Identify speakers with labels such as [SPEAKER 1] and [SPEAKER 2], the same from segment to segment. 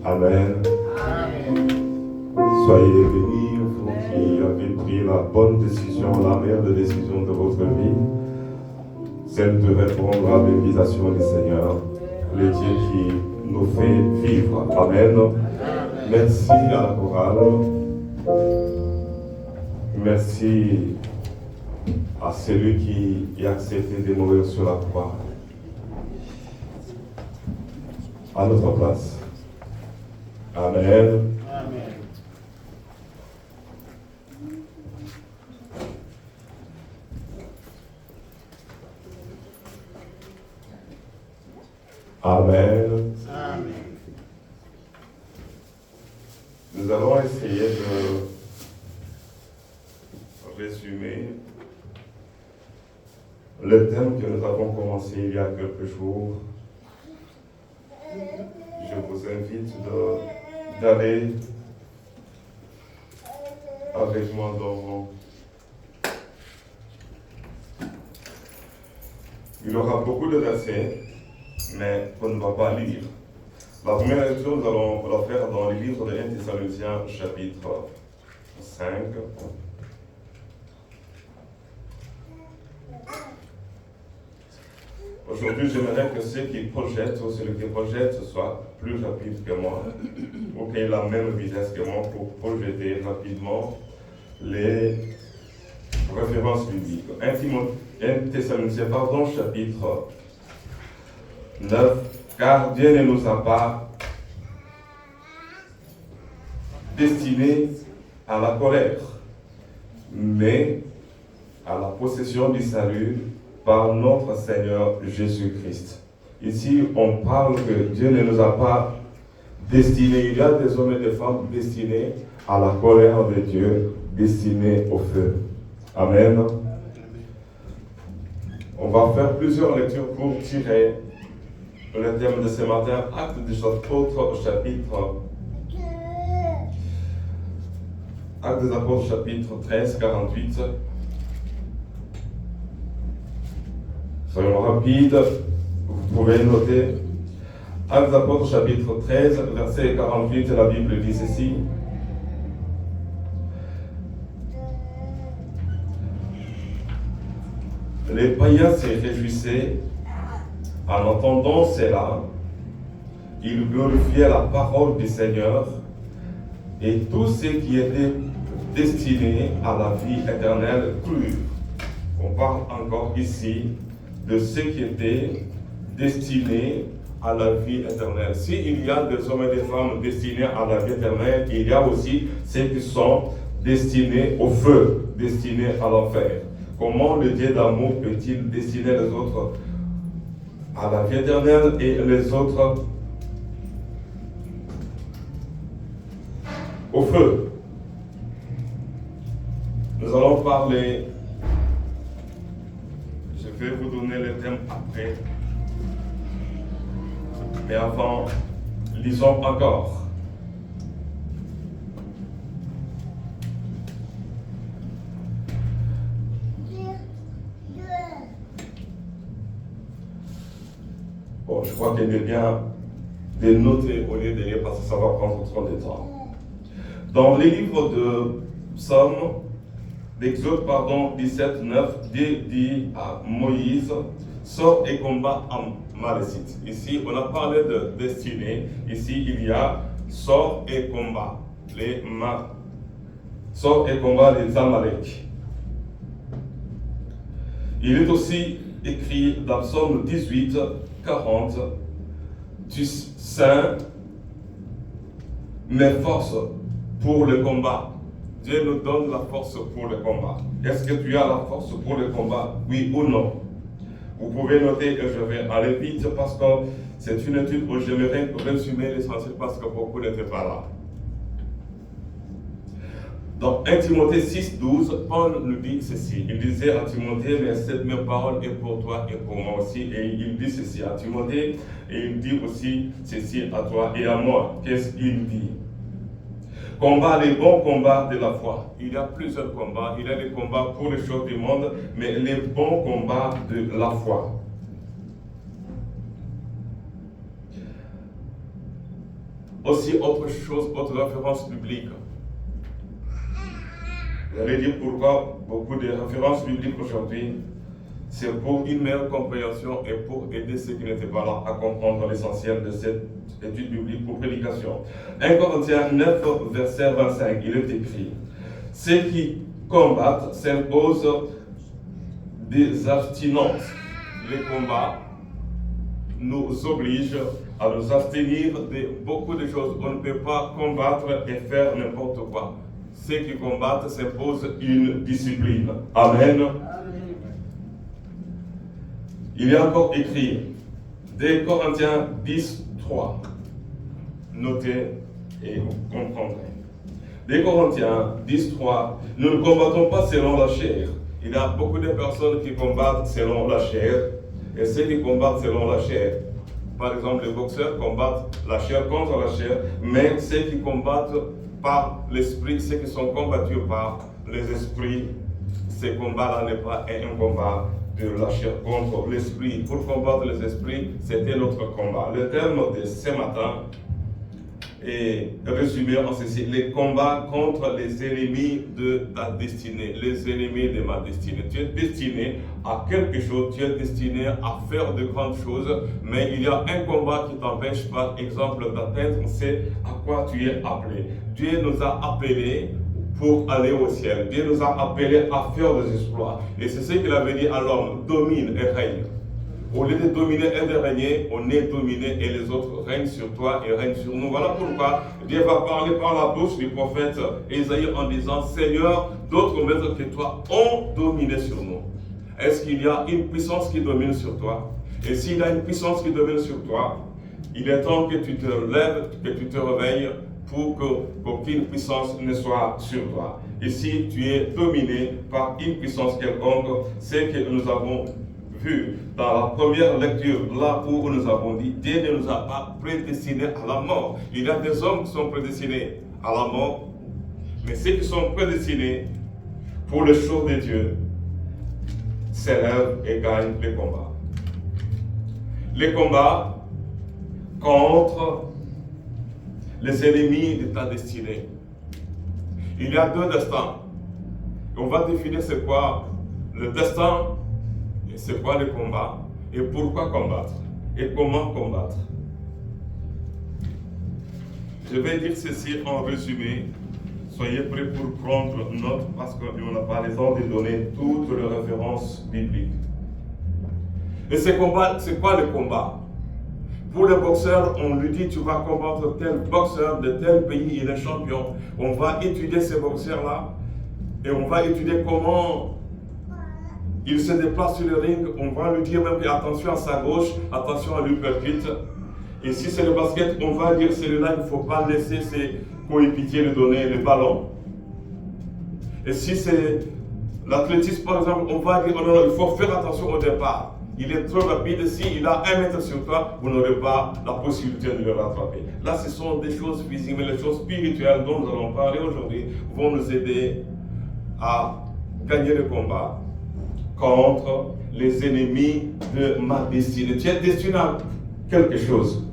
[SPEAKER 1] Amen. Soyez bénis, vous qui avez pris la bonne décision, la meilleure des décisions de votre vie, celle de répondre à l'invitation du Seigneur, le Dieu qui nous fait vivre. Amen. Merci à la chorale. Merci à celui qui a accepté de mourir sur la croix. À notre place. Amen.
[SPEAKER 2] Amen.
[SPEAKER 1] Amen.
[SPEAKER 2] Amen.
[SPEAKER 1] Nous allons essayer de résumer le thème que nous avons commencé il y a quelques jours. Je vous invite d'aller avec moi dans... Il y aura beaucoup de versets, mais on ne va pas lire. La première lecture, nous allons la faire dans le livre de 1 Thessaloniciens, chapitre 5. Aujourd'hui, j'aimerais que ceux qui projettent ou celui qui projette soient plus rapides que moi, ou qu'ils aient la même vitesse que moi pour projeter rapidement les références bibliques. 1 Thessaloniciens, chapitre 9. Car Dieu ne nous a pas destinés à la colère, mais à la possession du salut par notre Seigneur Jésus-Christ. Ici, on parle que Dieu ne nous a pas destinés. Il y a des hommes et des femmes destinés à la colère de Dieu, destinés au feu. Amen. On va faire plusieurs lectures pour tirer le thème de ce matin, Actes des Apôtres, chapitre 13, 48. Soyons rapides, vous pouvez noter. Actes des Apôtres, chapitre 13, verset 48, la Bible dit ceci. Les païens se réjouissaient en entendant cela, ils glorifiaient la parole du Seigneur et tous ceux qui étaient destinés à la vie éternelle crurent. On parle encore ici de ceux qui étaient destinés à la vie éternelle. S'il y a des hommes et des femmes destinés à la vie éternelle, il y a aussi ceux qui sont destinés au feu, destinés à l'enfer. Comment le Dieu d'amour peut-il destiner les autres à la vie éternelle et les autres au feu? Nous allons parler, je vais vous donner le thème après, mais avant, lisons encore. Bon, je crois qu'il est bien de noter au lieu de lire parce que ça va prendre trop de temps. Dans les livres de Psaume, d'Exode, 17, 9, Dieu dit à Moïse, sors et combat Amalécite. Ici, on a parlé de destinée. Ici, il y a sors et combat sors et combat les Amalek. Il est aussi écrit dans Psaume 18, 40, tu sains mes forces pour le combat. Dieu nous donne la force pour le combat. Est-ce que tu as la force pour le combat? Oui ou non? Vous pouvez noter que je vais aller vite parce que c'est une étude où j'aimerais résumer l'essentiel parce que beaucoup n'étaient pas là. Dans 1 Timothée 6, 12, Paul nous dit ceci. Il disait à Timothée, mais cette même parole est pour toi et pour moi aussi. Et il dit ceci à Timothée, et il dit aussi ceci à toi et à moi. Qu'est-ce qu'il dit? Combat les bons combats de la foi. Il y a plusieurs combats. Il y a des combats pour les choses du monde, mais les bons combats de la foi. aussi autre chose, autre référence biblique. J'allais dire pourquoi beaucoup de références bibliques aujourd'hui, c'est pour une meilleure compréhension et pour aider ceux qui n'étaient pas là à comprendre l'essentiel de cette étude biblique pour prédication. 1 Corinthiens 9, verset 25, il est écrit: ceux qui combattent s'imposent des abstinences. Les combats nous obligent à nous abstenir de beaucoup de choses. On ne peut pas combattre et faire n'importe quoi. Ceux qui combattent s'imposent une discipline. Amen. Il y a encore écrit, 2 Corinthiens 10, 3. Notez et vous comprendrez. 2 Corinthiens 10, 3. Nous ne combattons pas selon la chair. Il y a beaucoup de personnes qui combattent selon la chair. Et ceux qui combattent selon la chair, par exemple, les boxeurs combattent la chair contre la chair, mais ceux qui combattent par l'esprit, ceux qui sont combattus par les esprits, ce combat-là n'est pas un combat de la chair contre l'esprit. Pour combattre les esprits, c'était notre combat. Le terme de ce matin est résumé en ceci: les combats contre les ennemis de ta destinée, les ennemis de ma destinée. Tu es destiné à quelque chose, tu es destiné à faire de grandes choses, mais il y a un combat qui t'empêche, par exemple, d'atteindre, c'est à quoi tu es appelé. Dieu nous a appelés pour aller au ciel. Dieu nous a appelés à faire des exploits. Et c'est ce qu'il avait dit à l'homme: domine et règne. Au lieu de dominer et de régner, on est dominé et les autres règnent sur toi et règnent sur nous. Voilà pourquoi Dieu va parler par la bouche du prophète Ésaïe en disant: Seigneur, d'autres maîtres que toi ont dominé sur nous. Est-ce qu'il y a une puissance qui domine sur toi? Et s'il y a une puissance qui domine sur toi, il est temps que tu te lèves, que tu te réveilles pour qu'aucune puissance ne soit sur toi. Et si tu es dominé par une puissance quelconque, c'est que nous avons vu dans la première lecture, là où nous avons dit: Dieu ne nous a pas prédestinés à la mort. Il y a des hommes qui sont prédestinés à la mort, mais ceux qui sont prédestinés pour le jour de Dieu s'élèvent et gagnent les combats. Les combats contre les ennemis de ta destinée. Il y a deux destins. On va définir c'est quoi le destin, et c'est quoi le combat, et pourquoi combattre, et comment combattre. Je vais dire ceci en résumé. Soyez prêts pour prendre note parce qu'on n'a pas le temps de donner toutes les références bibliques. Et c'est quoi le combat? Pour le boxeur, on lui dit: tu vas combattre tel boxeur de tel pays, il est champion. On va étudier ces boxeurs-là et on va étudier comment il se déplace sur le ring. On va lui dire même attention à sa gauche, attention à l'uppercut. Et si c'est le basket, on va dire celui-là, il ne faut pas laisser ses coéquipiers lui donner le ballon. Et si c'est l'athlétisme, par exemple, on va dire: oh non, il faut faire attention au départ. Il est trop rapide, s'il a 1 mètre sur toi, vous n'aurez pas la possibilité de le rattraper. Là, ce sont des choses physiques, mais les choses spirituelles dont nous allons parler aujourd'hui vont nous aider à gagner le combat contre les ennemis de ma destinée. Tu es destiné à quelque chose,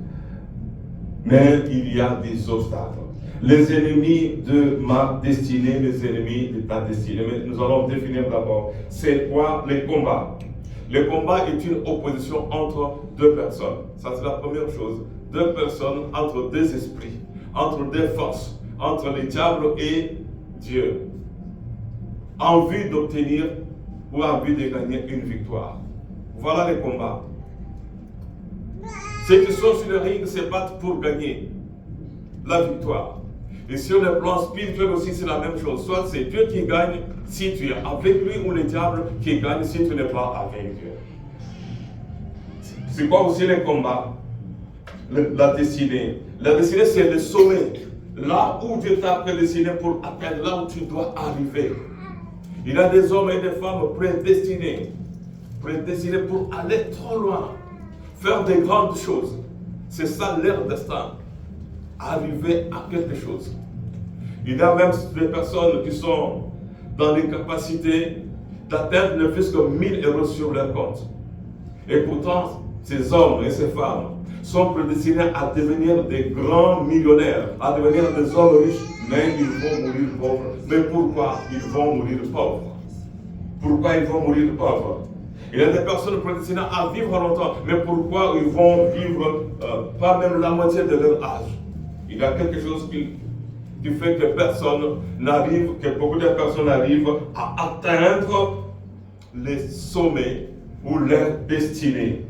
[SPEAKER 1] mais il y a des obstacles. Les ennemis de ma destinée, les ennemis de ta destinée. Mais nous allons définir d'abord, c'est quoi les combats? Le combat est une opposition entre deux personnes. Ça, c'est la première chose. Deux personnes entre deux esprits, entre deux forces, entre le diable et Dieu, en vue d'obtenir ou en vue de gagner une victoire. Voilà les combats. Ceux qui sont sur le ring se battent pour gagner la victoire. Et sur le plan spirituel aussi, c'est la même chose. Soit c'est Dieu qui gagne si tu es avec lui, ou le diable qui gagne si tu n'es pas avec Dieu. C'est quoi aussi les combats? La destinée. La destinée, c'est le sommet. Là où Dieu t'a prédestiné pour atteindre, là où tu dois arriver. Il y a des hommes et des femmes prédestinés pour aller trop loin, faire des grandes choses. C'est ça leur destin. Arriver à quelque chose. Il y a même des personnes qui sont dans l'incapacité d'atteindre ne fût-ce que 1000 € sur leur compte. Et pourtant, ces hommes et ces femmes sont prédestinés à devenir des grands millionnaires, à devenir des hommes riches, mais ils vont mourir pauvres. Mais pourquoi ils vont mourir pauvres? Pourquoi ils vont mourir pauvres? Il y a des personnes prédestinées à vivre longtemps, mais pourquoi ils vont vivre pas même la moitié de leur âge? Il y a quelque chose qui fait que personne n'arrive, que beaucoup de personnes arrivent à atteindre les sommets ou leur destinée.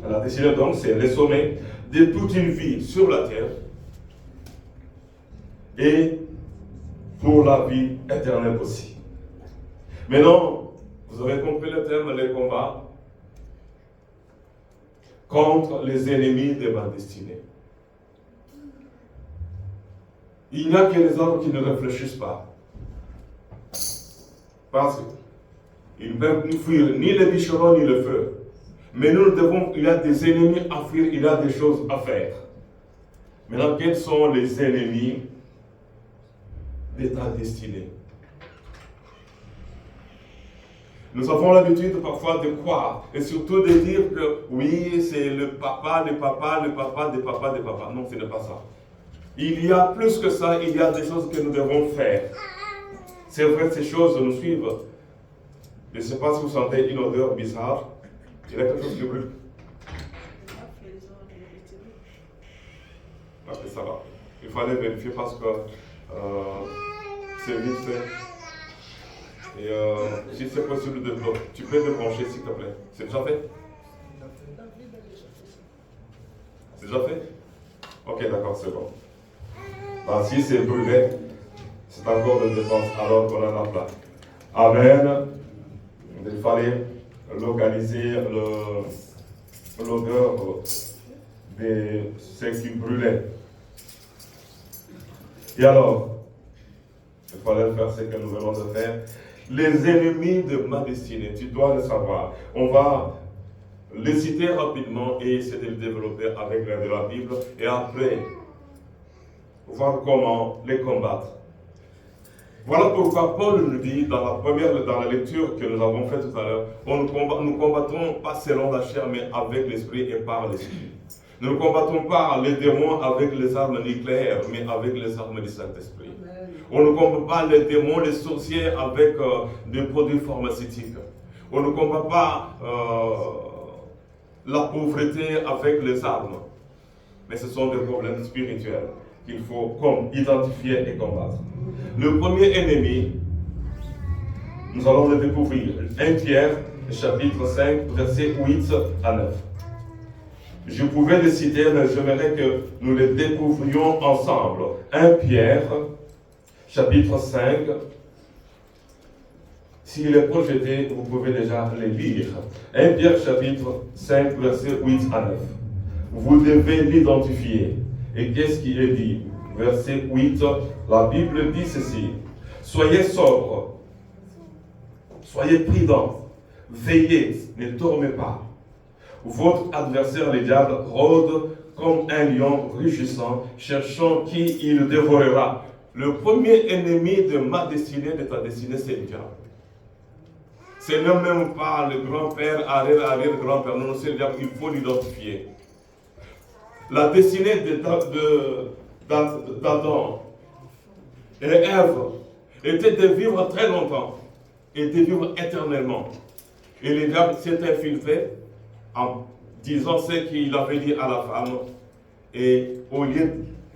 [SPEAKER 1] La destinée donc c'est les sommets de toute une vie sur la terre et pour la vie éternelle aussi. Maintenant, vous avez compris le terme, les combats contre les ennemis de ma destinée. Il n'y a que les hommes qui ne réfléchissent pas. Parce qu'ils ne peuvent ni fuir ni les bûcherons ni le feu. Mais nous devons, il y a des ennemis à fuir, il y a des choses à faire. Maintenant, quels sont les ennemis de ta destinée? Nous avons l'habitude parfois de croire et surtout de dire que oui, c'est le papa, le papa, le papa, des papas, des papas. Non, ce n'est pas ça. Il y a plus que ça, il y a des choses que nous devons faire. C'est vrai, ces choses nous suivent. Je ne sais pas si vous sentez une odeur bizarre. Il y a quelque chose qui brûle. Ok, ça va. Il fallait vérifier parce que c'est vite fait. Et si c'est possible de tu peux te brancher s'il te plaît. C'est déjà fait? C'est déjà fait? Ok, d'accord, c'est bon. Ben, si c'est brûlé, c'est encore de défense alors qu'on en a plein. Amen. Il fallait localiser l'odeur de ce qui brûlait. Et alors, il fallait faire ce que nous venons de faire. Les ennemis de ma destinée, tu dois le savoir. On va les citer rapidement et essayer de les développer avec l'aide de la Bible. Et après, voir comment les combattre. Voilà pourquoi Paul nous dit dans la lecture que nous avons faite tout à l'heure, nous combattons pas selon la chair, mais avec l'esprit et par l'esprit. Nous ne combattons pas les démons avec les armes nucléaires, mais avec les armes du Saint-Esprit. On ne combat pas les démons, les sorciers avec des produits pharmaceutiques. On ne combat pas la pauvreté avec les armes. Mais ce sont des problèmes spirituels qu'il faut identifier et combattre. Le premier ennemi, nous allons le découvrir. 1 Pierre, chapitre 5, versets 8 à 9. Je pouvais les citer, mais j'aimerais que nous les découvrions ensemble. 1 Pierre, chapitre 5. S'il est projeté, vous pouvez déjà les lire. 1 Pierre, chapitre 5, versets 8 à 9. Vous devez l'identifier. Et qu'est-ce qui est dit? Verset 8, la Bible dit ceci. Soyez sobres, soyez prudents, veillez, ne dormez pas. Votre adversaire, le diable, rôde comme un lion rugissant, cherchant qui il dévorera. Le premier ennemi de ma destinée, de ta destinée, c'est le diable. Ce n'est même pas le grand-père, arrière-grand-père. Non, c'est le diable, il faut l'identifier. La destinée d'Adam et Ève était de vivre très longtemps et de vivre éternellement. Et le diable s'est infiltré en disant ce qu'il avait dit à la femme. Et au lieu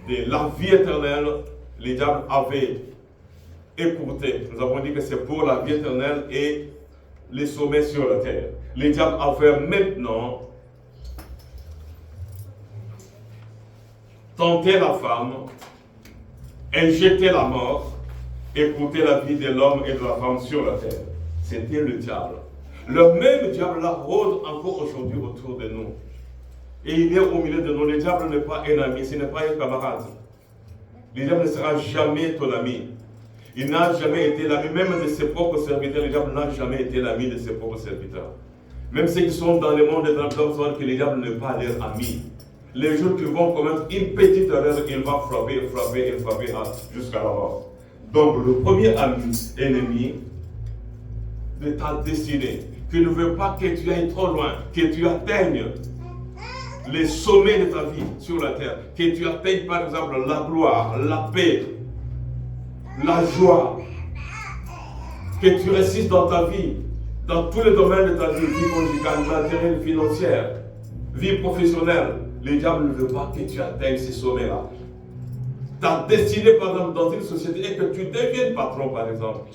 [SPEAKER 1] de la vie éternelle, le diable avait écouté. Nous avons dit que c'est pour la vie éternelle et les sommets sur la terre. Le diable avait maintenant tenté la femme, injecté la mort, écouter la vie de l'homme et de la femme sur la terre. C'était le diable. Le même diable la rôde encore aujourd'hui autour de nous. Et il est au milieu de nous. Le diable n'est pas un ami, ce n'est pas un camarade. Le diable ne sera jamais ton ami. Il n'a jamais été l'ami, même de ses propres serviteurs. Le diable n'a jamais été l'ami de ses propres serviteurs. Même ceux qui sont dans le monde et dans le temps savent que le diable n'est pas leur ami. Les jours qu'ils vont commettre une petite erreur, il va frapper jusqu'à la mort. Donc le premier ennemi de ta destinée, qui ne veut pas que tu ailles trop loin, que tu atteignes les sommets de ta vie sur la terre. Que tu atteignes par exemple la gloire, la paix, la joie. Que tu réussisses dans ta vie, dans tous les domaines de ta vie, vie conjugale, matérielle, financière, vie professionnelle. Le diable ne veut pas que tu atteignes ces sommets-là. Ta destinée, par exemple, dans une société est que tu deviennes patron, par exemple.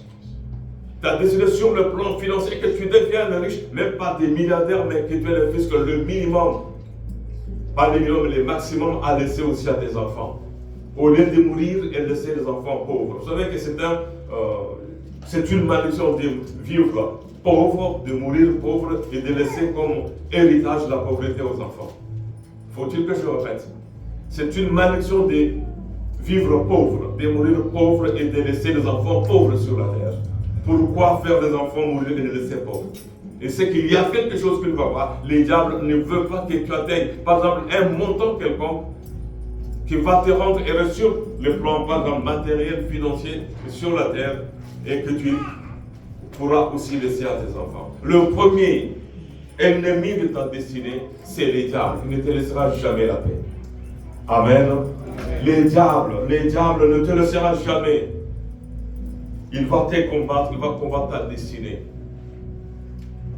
[SPEAKER 1] Ta destinée sur le plan financier est que tu deviennes riche, même pas des milliardaires, mais que tu aies le fisc, le minimum, pas le minimum, mais le maximum à laisser aussi à tes enfants. Au lieu de mourir et de laisser les enfants pauvres. Vous savez que c'est une malédiction de vivre pauvre, de mourir pauvre et de laisser comme héritage la pauvreté aux enfants. Faut-il que je répète? C'est une malédiction de vivre pauvre, de mourir pauvre et de laisser les enfants pauvres sur la terre. Pourquoi faire des enfants mourir et les laisser pauvres? Et c'est qu'il y a quelque chose qui ne va pas. Les diables ne veulent pas que tu atteignes, par exemple, un montant quelconque qui va te rendre heureux sur le plan, par exemple, matériel, financier, sur la terre, et que tu pourras aussi laisser à tes enfants. Le premier ennemi de ta destinée, c'est les diables. Il ne te laissera jamais la paix. Amen. Les diables ne te laisseront jamais. Il va te combattre, il va combattre ta destinée.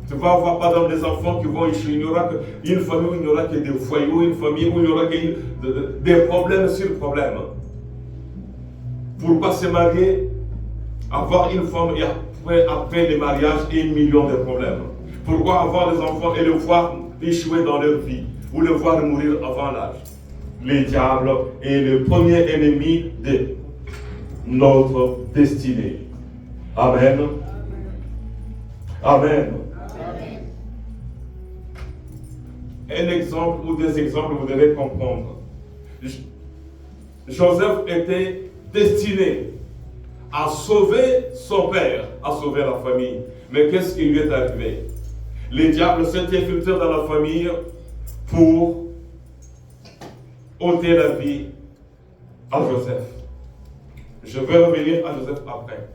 [SPEAKER 1] Tu vas avoir par exemple des enfants qui vont échouer. Il n'y aura qu'une famille où il n'y aura que des foyers, une famille où il n'y aura que des problèmes sur problèmes. Pour ne pas se marier, avoir une femme et après le mariage, 1 million de problèmes. Pourquoi avoir des enfants et le voir échouer dans leur vie ou le voir mourir avant l'âge? Le diable est le premier ennemi de notre destinée. Amen. Amen. Un exemple ou des exemples, vous devez comprendre. Joseph était destiné à sauver son père, à sauver la famille. Mais qu'est-ce qui lui est arrivé? Les diables s'est infiltré dans la famille pour ôter la vie à Joseph. Je vais revenir à Joseph après.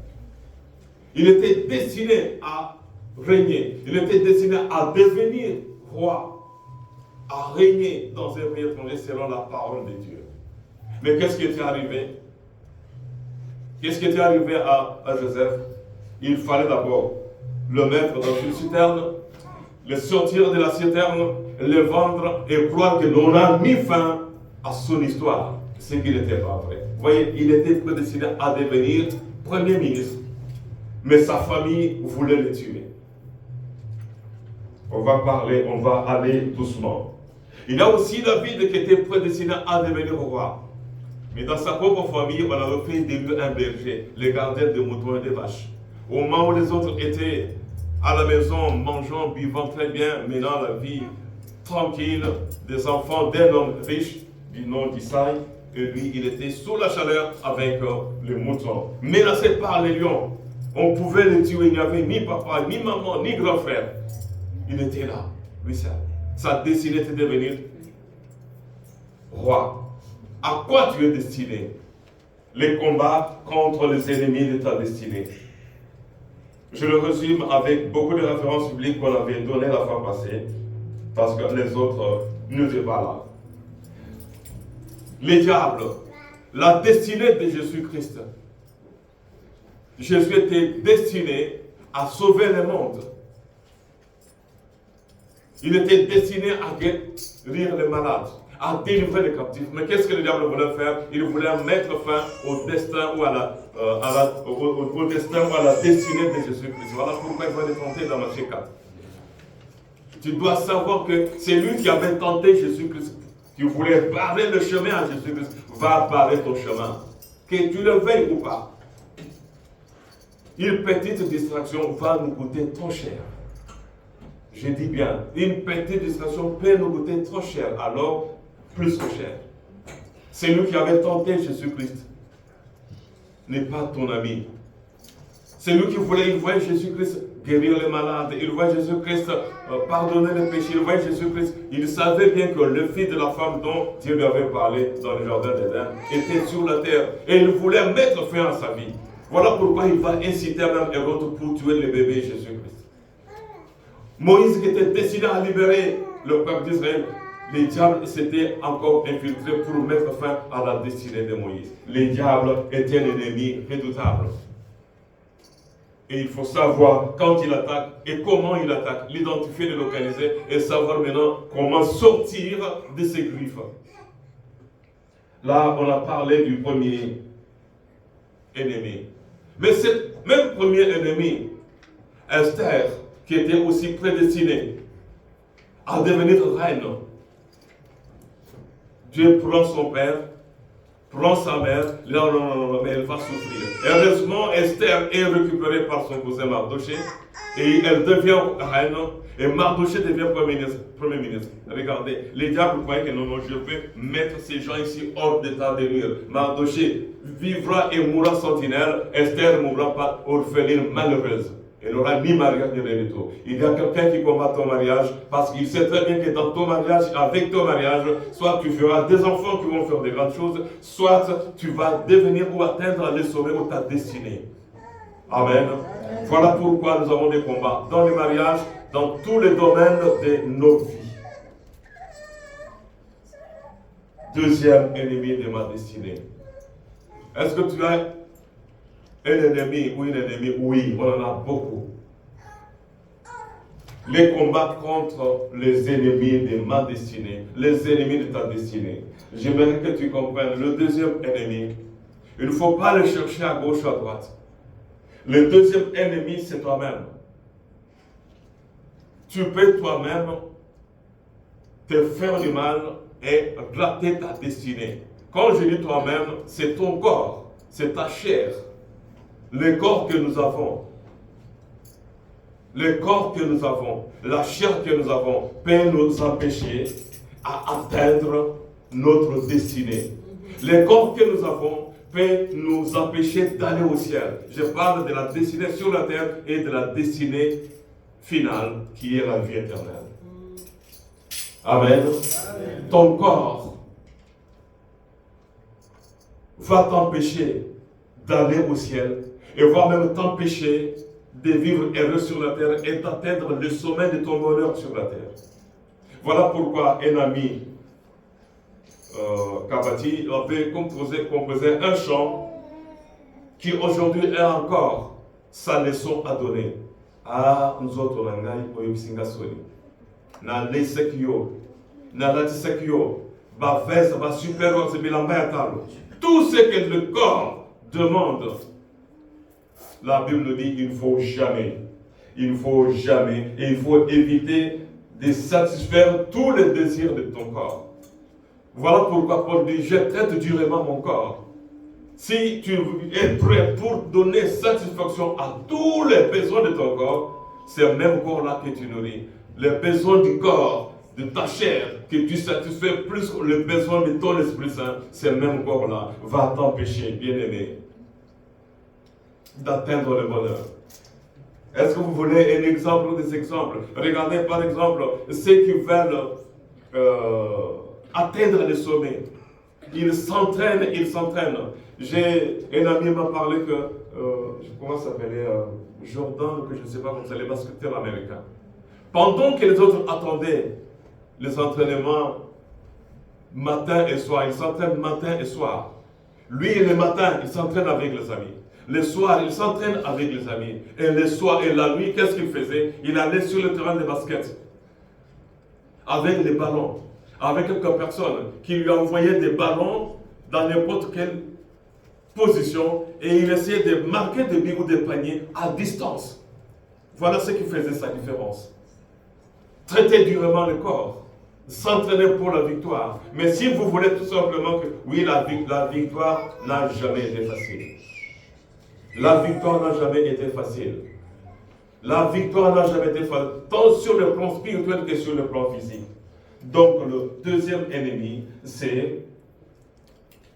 [SPEAKER 1] Il était destiné à régner. Il était destiné à devenir roi, à régner dans un pays étranger selon la parole de Dieu. Mais qu'est-ce qui était arrivé? Qu'est-ce qui était arrivé à Joseph? Il fallait d'abord le mettre dans une citerne, le sortir de la citerne, le vendre et croire que l'on a mis fin à son histoire. Ce qui n'était pas vrai. Vous voyez, il était prédestiné à devenir premier ministre. Mais sa famille voulait le tuer. On va aller doucement. Il y a aussi David qui était prédestiné à devenir roi. Mais dans sa propre famille, on avait fait de lui un berger, le gardien de moutons et de vaches. Au moment où les autres étaient à la maison, mangeant, buvant très bien, menant la vie tranquille des enfants d'un homme riche du nom d'Isaïe, et lui, il était sous la chaleur avec les moutons, menacé par les lions. On pouvait le tuer, il n'y avait ni papa, ni maman, ni grand frère. Il était là, lui seul. Sa destinée était de devenir roi. À quoi tu es destiné? Les combats contre les ennemis de ta destinée. Je le résume avec beaucoup de références bibliques qu'on avait données la fois passée, parce que les autres n'étaient pas là. Les diables, la destinée de Jésus-Christ. Jésus était destiné à sauver le monde. Il était destiné à guérir les malades, à délivrer les captifs. Mais qu'est-ce que le diable voulait faire? Il voulait mettre fin au destin ou au destin ou à la destinée de Jésus-Christ. Voilà pourquoi il va le tenter dans Matthieu 4. Tu dois savoir que c'est lui qui avait tenté Jésus-Christ, qui voulait barrer le chemin à Jésus-Christ, va barrer ton chemin. Que tu le veuilles ou pas. Une petite distraction va nous coûter trop cher. Je dis bien, une petite distraction peut nous coûter trop cher, alors plus que cher. C'est lui qui avait tenté Jésus-Christ. N'est pas ton ami. C'est lui qui voulait, il voyait Jésus-Christ guérir les malades, il voyait Jésus-Christ pardonner les péchés, il voyait Jésus-Christ, il savait bien que le fils de la femme dont Dieu lui avait parlé dans le jardin d'Éden était sur la terre et il voulait mettre fin à sa vie. Voilà pourquoi il va inciter même Hérode pour tuer le bébé Jésus-Christ. Moïse qui était destiné à libérer le peuple d'Israël, les diables s'étaient encore infiltrés pour mettre fin à la destinée de Moïse. Les diables étaient l'ennemi redoutable. Et il faut savoir quand il attaque et comment il attaque, l'identifier, le localiser et savoir maintenant comment sortir de ses griffes. Là, on a parlé du premier ennemi. Mais ce même premier ennemi, Esther, qui était aussi prédestinée à devenir reine, Dieu prend son père, prend sa mère, non, mais elle va souffrir. Heureusement, Esther est récupérée par son cousin Mardoché et elle devient reine et Mardoché devient premier ministre. Regardez, les diables croyaient que non, je peux mettre ces gens ici hors d'état de nuire. Mardoché vivra et mourra sentinelle, Esther mourra pas orpheline malheureuse. Elle n'aura ni mariage ni rien du tout. Il y a quelqu'un qui combat ton mariage parce qu'il sait très bien que dans ton mariage, avec ton mariage, soit tu feras des enfants qui vont faire des grandes choses, soit tu vas devenir ou atteindre les sommets où ta destinée. Amen. Voilà pourquoi nous avons des combats dans les mariages, dans tous les domaines de nos vies. Deuxième ennemi de ma destinée. Est-ce que tu as un ennemi ou une ennemie? Oui, on en a beaucoup. Les combats contre les ennemis de ma destinée, les ennemis de ta destinée. J'aimerais que tu comprennes, le deuxième ennemi, il ne faut pas le chercher à gauche ou à droite. Le deuxième ennemi, c'est toi-même. Tu peux toi-même te faire du mal et rater ta destinée. Quand je dis toi-même, c'est ton corps, c'est ta chair. Le corps que nous avons, le corps que nous avons, la chair que nous avons peut nous empêcher à atteindre notre destinée. Le corps que nous avons peut nous empêcher d'aller au ciel. Je parle de la destinée sur la terre et de la destinée finale qui est la vie éternelle. Amen. Amen. Ton corps va t'empêcher d'aller au ciel et va même t'empêcher de vivre heureux sur la terre et d'atteindre le sommet de ton bonheur sur la terre. Voilà pourquoi un ami, Kabati, avait composé un chant qui aujourd'hui est encore sa leçon à donner. Ah, nous autres, na lesekio, na latisekio, ba fesse, ba supérieur, c'est bilamba talo. Tout ce que le corps demande, la Bible nous dit il ne faut jamais, et il faut éviter de satisfaire tous les désirs de ton corps. Voilà pourquoi Paul dit, je traite durement mon corps. Si tu es prêt pour donner satisfaction à tous les besoins de ton corps, c'est le même corps-là que tu nourris. Les besoins du corps, de ta chair, que tu satisfais plus que les besoins de ton Esprit Saint, c'est le même corps-là va t'empêcher, bien-aimé, d'atteindre le bonheur. Est-ce que vous voulez un exemple ou des exemples? Regardez par exemple ceux qui veulent atteindre le sommet. Ils s'entraînent. J'ai un ami qui m'a parlé que, comment ça s'appelait, Jordan, que je ne sais pas comment ça, les basketteurs américains. Pendant que les autres attendaient les entraînements matin et soir, il s'entraîne matin et soir. Lui, le matin, il s'entraîne avec les amis. Le soir, il s'entraîne avec les amis. Et le soir et la nuit, qu'est-ce qu'il faisait? Il allait sur le terrain de basket avec les ballons, avec quelques personnes qui lui envoyaient des ballons dans n'importe quelle position et il essayait de marquer des buts ou des paniers à distance. Voilà ce qui faisait sa différence. Traiter durement le corps, s'entraîner pour la victoire. Mais si vous voulez tout simplement que, oui, la victoire n'a jamais été facile. La victoire n'a jamais été facile. La victoire n'a jamais été facile, tant sur le plan spirituel que sur le plan physique. Donc le deuxième ennemi, c'est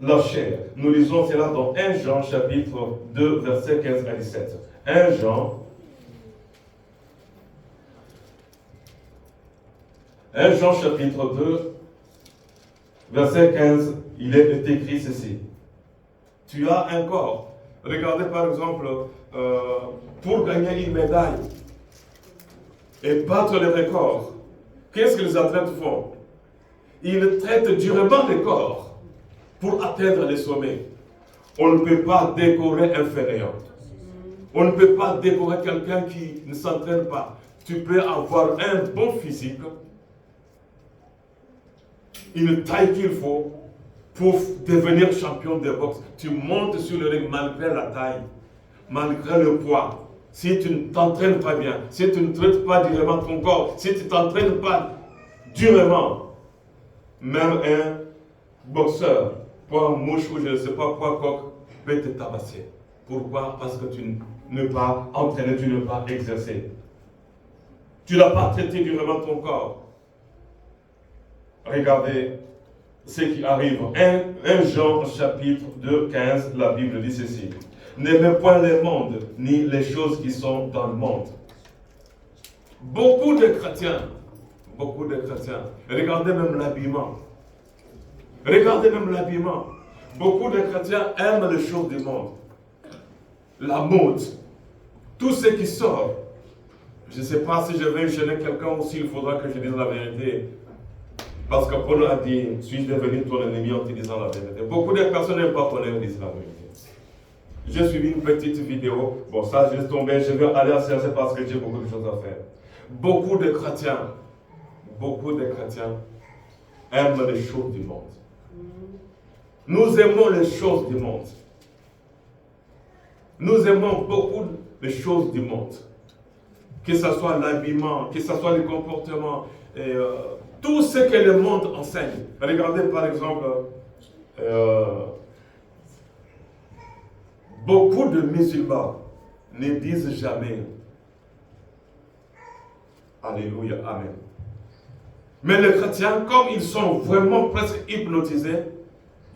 [SPEAKER 1] la chair. Nous lisons cela dans 1 Jean chapitre 2, versets 15 à 17. 1 Jean chapitre 2, verset 15, il est écrit ceci. Tu as un corps. Regardez par exemple, pour gagner une médaille et battre les records, qu'est-ce que les athlètes font? il traite durement les corps pour atteindre les sommets. On ne peut pas décorer un fainéant. On ne peut pas décorer quelqu'un qui ne s'entraîne pas. Tu peux avoir un bon physique, une taille qu'il faut pour devenir champion de boxe. Tu montes sur le ring malgré la taille, malgré le poids. Si tu ne t'entraînes pas bien, si tu ne traites pas durement ton corps, si tu ne t'entraînes pas durement, même un boxeur, poids mouche ou je ne sais pas quoi coq, peut te tabasser. Pourquoi? Parce que tu n'es pas entraîné, tu n'es pas exercé. Tu n'as pas traité durement ton corps. Regardez ce qui arrive. 1 Jean chapitre 2, 15, la Bible dit ceci. N'aimez point le monde, ni les choses qui sont dans le monde. Beaucoup de chrétiens, regardez même l'habillement. Regardez même l'habillement. Beaucoup de chrétiens aiment les choses du monde. La mode, tout ce qui sort. Je ne sais pas si je vais gêner quelqu'un ou s'il faudra que je dise la vérité. Parce que Paul a dit, suis-je devenu ton ennemi en te disant la vérité. Beaucoup de personnes n'aiment pas qu'on leur dise la vérité. J'ai suivi une petite vidéo. Bon, ça, je laisse tomber. Je vais aller à séance parce que j'ai beaucoup de choses à faire. Beaucoup de chrétiens aiment les choses du monde. Nous aimons les choses du monde. Nous aimons beaucoup les choses du monde. Que ce soit l'habillement, que ce soit le comportement, tout ce que le monde enseigne. Regardez par exemple, beaucoup de musulmans ne disent jamais Alléluia, Amen. Mais les chrétiens, comme ils sont vraiment presque hypnotisés,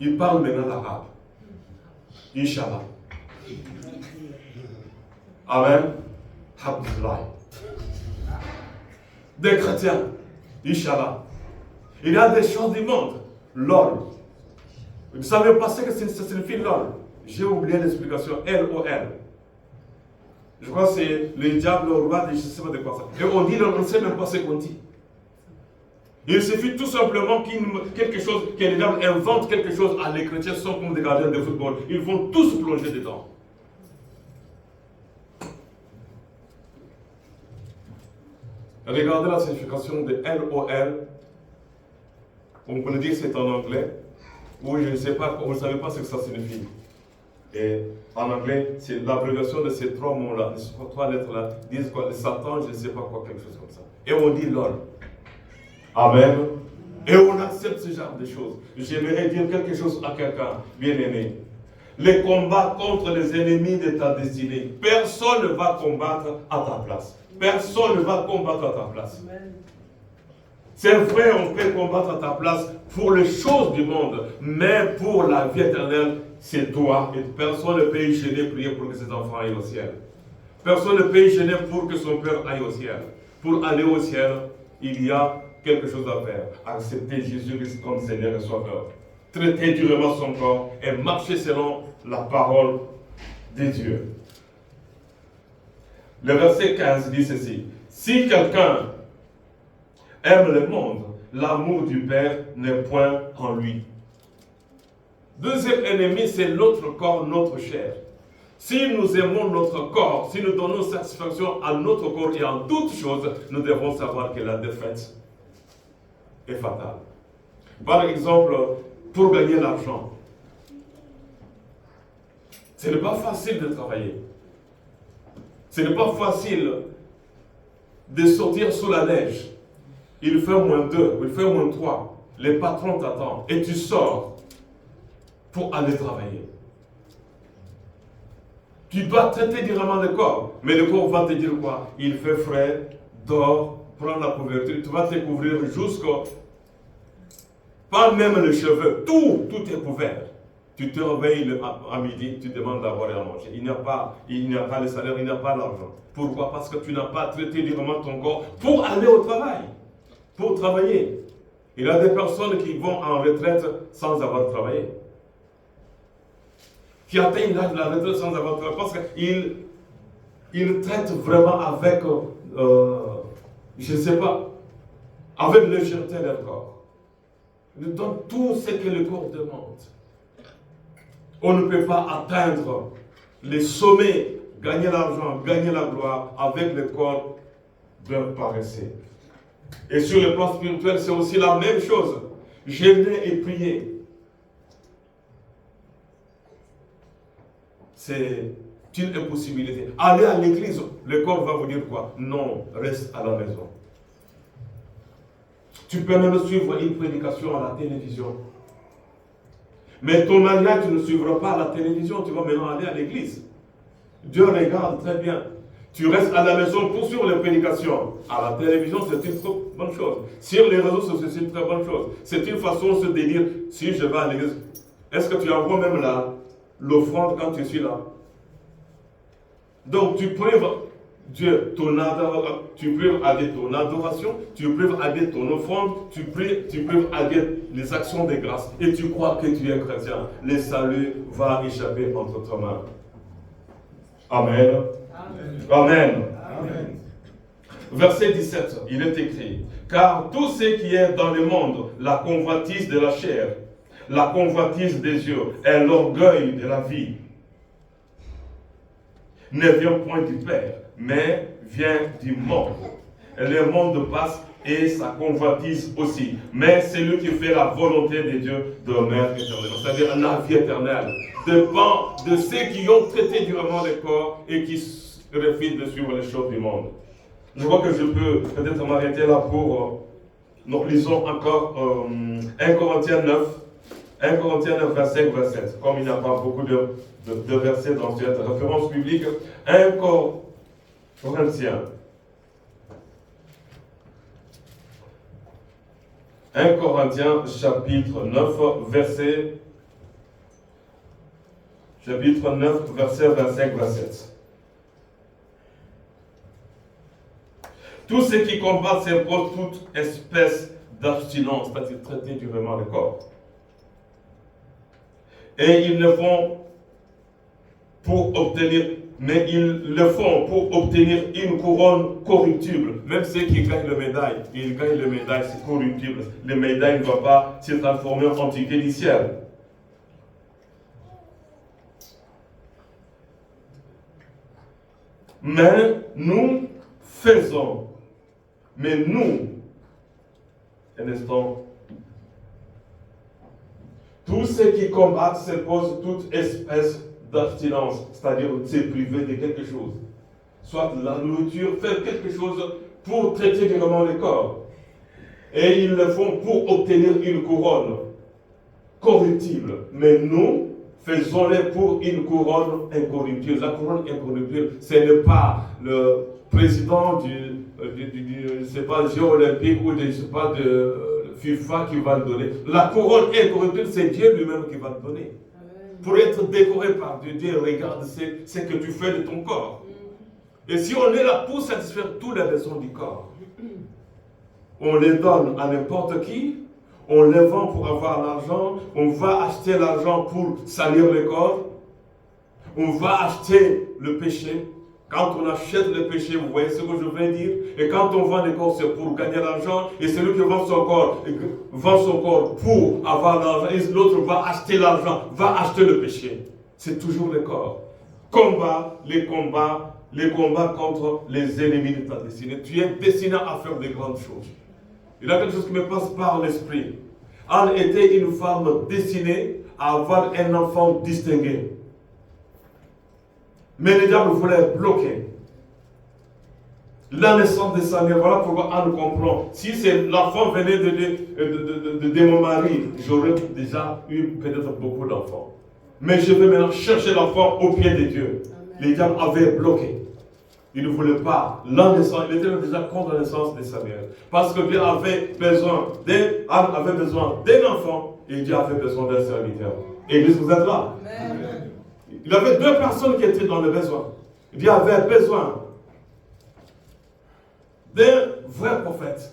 [SPEAKER 1] ils parlent maintenant l'arabe. Inch'Allah. Amen. Abdullah. Des chrétiens. Inch'Allah. Il y a des choses du monde. LOL. Vous ne savez pas ce que ça signifie LOL. J'ai oublié l'explication. L-O-L. Je crois que c'est le diable, le roi, je ne sais pas de quoi ça. Et on dit, on ne sait même pas ce qu'on dit. Il suffit tout simplement que le diable invente quelque chose à les chrétiens sont comme des gardiens de football. Ils vont tous plonger dedans. Regardez la signification de LOL. On peut le dire c'est en anglais. Ou je ne sais pas, vous ne savez pas ce que ça signifie. Et en anglais, c'est l'abréviation de ces trois mots-là, ces trois lettres-là, disent quoi? Satan, je ne sais pas quoi, quelque chose comme ça. Et on dit LOL. Amen. Et on accepte ce genre de choses. J'aimerais dire quelque chose à quelqu'un, bien aimé. Les combats contre les ennemis de ta destinée, personne ne va combattre à ta place. Personne ne va combattre à ta place. C'est vrai, on peut combattre à ta place pour les choses du monde, mais pour la vie éternelle, c'est toi. Et personne ne peut y gêner prier pour que ses enfants aillent au ciel. Personne ne peut y gêner pour que son père aille au ciel. Pour aller au ciel, il y a quelque chose à faire. Accepter Jésus-Christ comme Seigneur et Sauveur. Traiter durement son corps et marcher selon la parole de Dieu. Le verset 15 dit ceci. Si quelqu'un aime le monde, l'amour du Père n'est point en lui. Deuxième ennemi, c'est notre corps, notre chair. Si nous aimons notre corps, si nous donnons satisfaction à notre corps et en toutes choses, nous devons savoir que la défaite est fatale. Par exemple, pour gagner l'argent, ce n'est pas facile de travailler. Ce n'est pas facile de sortir sous la neige. Il fait -2, il fait -3. Les patrons t'attendent et tu sors pour aller travailler. Tu dois traiter durement le corps. Mais le corps va te dire quoi? Il fait frais, dors, prends la couverture. Tu vas te couvrir jusqu'au... Pas même les cheveux, tout est couvert. Tu te réveilles à midi, tu demandes d'avoir à manger. Il n'y a pas le salaire, il n'y a pas l'argent. Pourquoi? Parce que tu n'as pas traité durement ton corps pour aller au travail, pour travailler. Il y a des personnes qui vont en retraite sans avoir travaillé. Qui atteignent l'âge de la retraite sans avoir travaillé. Parce qu'ils traitent vraiment avec, je ne sais pas, avec légèreté leur corps. nous donne tout ce que le corps demande. On ne peut pas atteindre les sommets, gagner l'argent, gagner la gloire avec le corps d'un paresseux. Et sur le plan spirituel, c'est aussi la même chose. Jeûner et prier. C'est une impossibilité. Aller à l'église, le corps va vous dire quoi? Non, reste à la maison. Tu peux même suivre une prédication à la télévision. Mais ton mariage, tu ne suivras pas à la télévision, tu vas maintenant aller à l'église. Dieu regarde très bien. Tu restes à la maison pour suivre les prédications. À la télévision, c'est une très bonne chose. Sur les réseaux sociaux, c'est une très bonne chose. C'est une façon de se dire, si je vais à l'église, est-ce que tu envoies même l'offrande quand tu suis là? Donc tu prives Dieu, tu prives à Dieu ton adoration, tu prives à Dieu ton offrande, tu prives à Dieu les actions de grâce. Et tu crois que tu es chrétien. Le salut va échapper entre tes mains. Amen. Amen. Amen. Verset 17, il est écrit, car tout ce qui est dans le monde, la convoitise de la chair, la convoitise des yeux et l'orgueil de la vie, ne vient point du Père, mais vient du monde. Et le monde passe et sa convoitise aussi. Mais celui qui fait la volonté de Dieu demeure éternellement. C'est-à-dire la vie éternelle dépend de ceux qui ont traité durement le corps et qui refusent de suivre les choses du monde. Je crois que je peux peut-être m'arrêter là pour... nous lisons encore 1 Corinthiens 9. 1 Corinthiens 9, verset 7. Comme il n'y a pas beaucoup de versets dans cette référence biblique. 1 Corinthiens. 1 Corinthiens, chapitre 9, verset 25, 27. Tous ceux qui combattent s'imposent toute espèce d'abstinence, c'est-à-dire traiter durement le corps. Et ils le font pour obtenir, mais ils le font pour obtenir une couronne corruptible. Même ceux qui gagnent le médaille, ils gagnent le médaille, c'est corruptible. Le médaille ne va pas se transformer en entité du ciel. Mais nous, un instant, tous ceux qui combattent s'imposent toute espèce d'abstinence, c'est-à-dire se priver de quelque chose. Soit la nourriture, faire quelque chose pour traiter directement le corps. Et ils le font pour obtenir une couronne corruptible. Mais nous, faisons-le pour une couronne incorruptible. La couronne incorruptible, ce n'est pas le président je sais pas, Jeux olympiques ou je sais pas, de FIFA qui va le donner. La couronne incorruptible, c'est Dieu lui-même qui va le donner. Pour être décoré par Dieu, Dieu regarde ce que tu fais de ton corps. Et si on est là pour satisfaire toutes les besoins du corps, on les donne à n'importe qui, on les vend pour avoir l'argent, on va acheter l'argent pour salir le corps, on va acheter le péché. Quand on achète le péché, vous voyez ce que je veux dire? Et quand on vend le corps, c'est pour gagner l'argent. Et celui qui vend son corps pour avoir l'argent. Et l'autre va acheter l'argent, va acheter le péché. C'est toujours le corps. Les combats contre les ennemis de ta destinée. Tu es destiné à faire de grandes choses. Il y a quelque chose qui me passe par l'esprit. Anne était une femme destinée à avoir un enfant distingué. Mais le diable voulait bloquer la naissance de sa mère. Voilà pourquoi Anne comprend. Si l'enfant venait de mon mari, j'aurais déjà eu peut-être beaucoup d'enfants. Mais je vais maintenant chercher l'enfant au pied de Dieu. Le diable avait bloqué. Il ne voulait pas la naissance. Il était déjà contre la naissance de sa mère. Parce que Dieu avait besoin Anne avait besoin d'un enfant et Dieu avait besoin d'un serviteur. Église, vous êtes là? Amen. Il y avait deux personnes qui étaient dans le besoin. Dieu avait besoin d'un vrai prophète.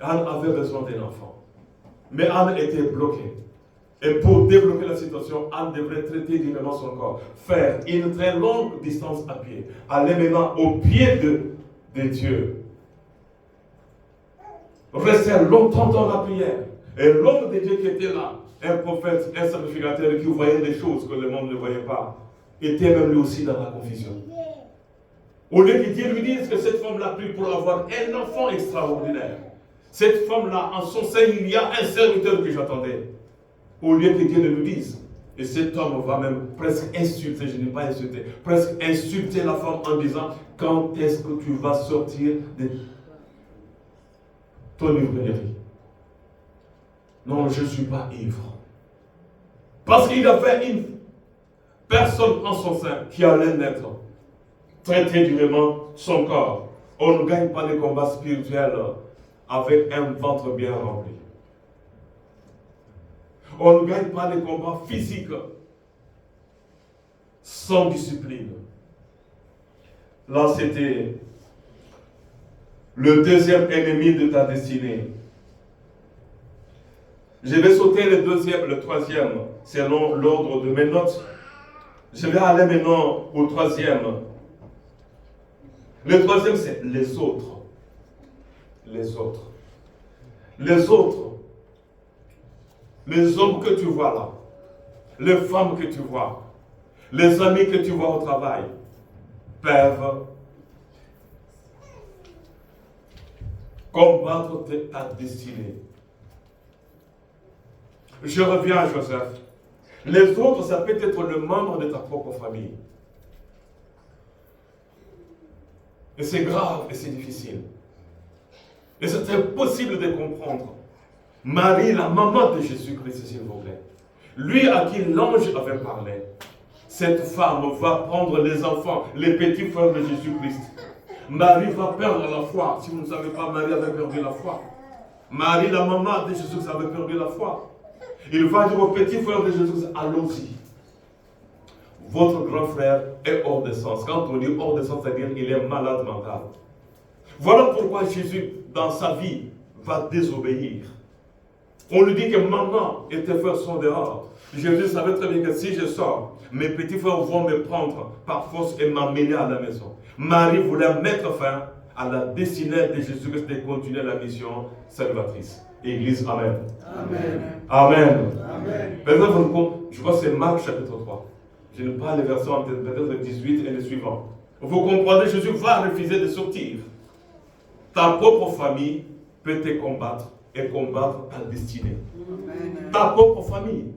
[SPEAKER 1] Anne avait besoin d'un enfant. Mais Anne était bloquée. Et pour débloquer la situation, Anne devrait traiter directement son corps. Faire une très longue distance à pied. Aller maintenant au pied de Dieu. Rester longtemps dans la prière. Et l'homme de Dieu qui était là, un prophète, un sacrificateur qui voyait des choses que le monde ne voyait pas, était même lui aussi dans la confusion. Au lieu que Dieu lui dise que cette femme l'a pris pour avoir un enfant extraordinaire. Cette femme-là, en son sein, il y a un serviteur que j'attendais. Au lieu que Dieu ne lui dise. Et cet homme va même presque insulter, je n'ai pas insulté, presque insulter la femme en disant, quand est-ce que tu vas sortir de ton ivrognerie? Non, je ne suis pas ivre. Parce qu'il avait une personne en son sein qui allait naître, traiter durement son corps. On ne gagne pas les combats spirituels avec un ventre bien rempli. On ne gagne pas les combats physiques sans discipline. Là, c'était le deuxième ennemi de ta destinée. Je vais sauter le troisième, selon l'ordre de mes notes. Je vais aller maintenant au troisième. Le troisième, c'est les autres. Les autres. Les autres. Les hommes que tu vois là, les femmes que tu vois, les amis que tu vois au travail, peuvent combattre ta destinée. Je reviens à Joseph. Les autres, ça peut être le membre de ta propre famille. Et c'est grave et c'est difficile. Et c'est impossible de comprendre. Marie, la maman de Jésus-Christ, s'il vous plaît. Lui à qui l'ange avait parlé. Cette femme va prendre les enfants, les petits frères de Jésus-Christ. Marie va perdre la foi. Si vous ne savez pas, Marie avait perdu la foi. Marie, la maman de Jésus, avait perdu la foi. Il va dire aux petits frères de Jésus, allons-y. Votre grand frère est hors de sens. Quand on dit hors de sens, c'est-à-dire qu'il est malade mental. Voilà pourquoi Jésus, dans sa vie, va désobéir. On lui dit que maman et tes frères sont dehors. Jésus savait très bien que si je sors, mes petits frères vont me prendre par force et m'amener à la maison. Marie voulait mettre fin à la destinée de Jésus-Christ de continuer la mission salvatrice. Église, Amen.
[SPEAKER 2] Amen.
[SPEAKER 1] Amen.
[SPEAKER 2] Amen.
[SPEAKER 1] Maintenant, je crois que c'est Marc chapitre 3. Je ne parle les versets peut-être 18 et les suivants. Vous comprenez, Jésus va refuser de sortir. Ta propre famille peut te combattre et combattre ta destinée.
[SPEAKER 2] Amen.
[SPEAKER 1] Ta propre famille.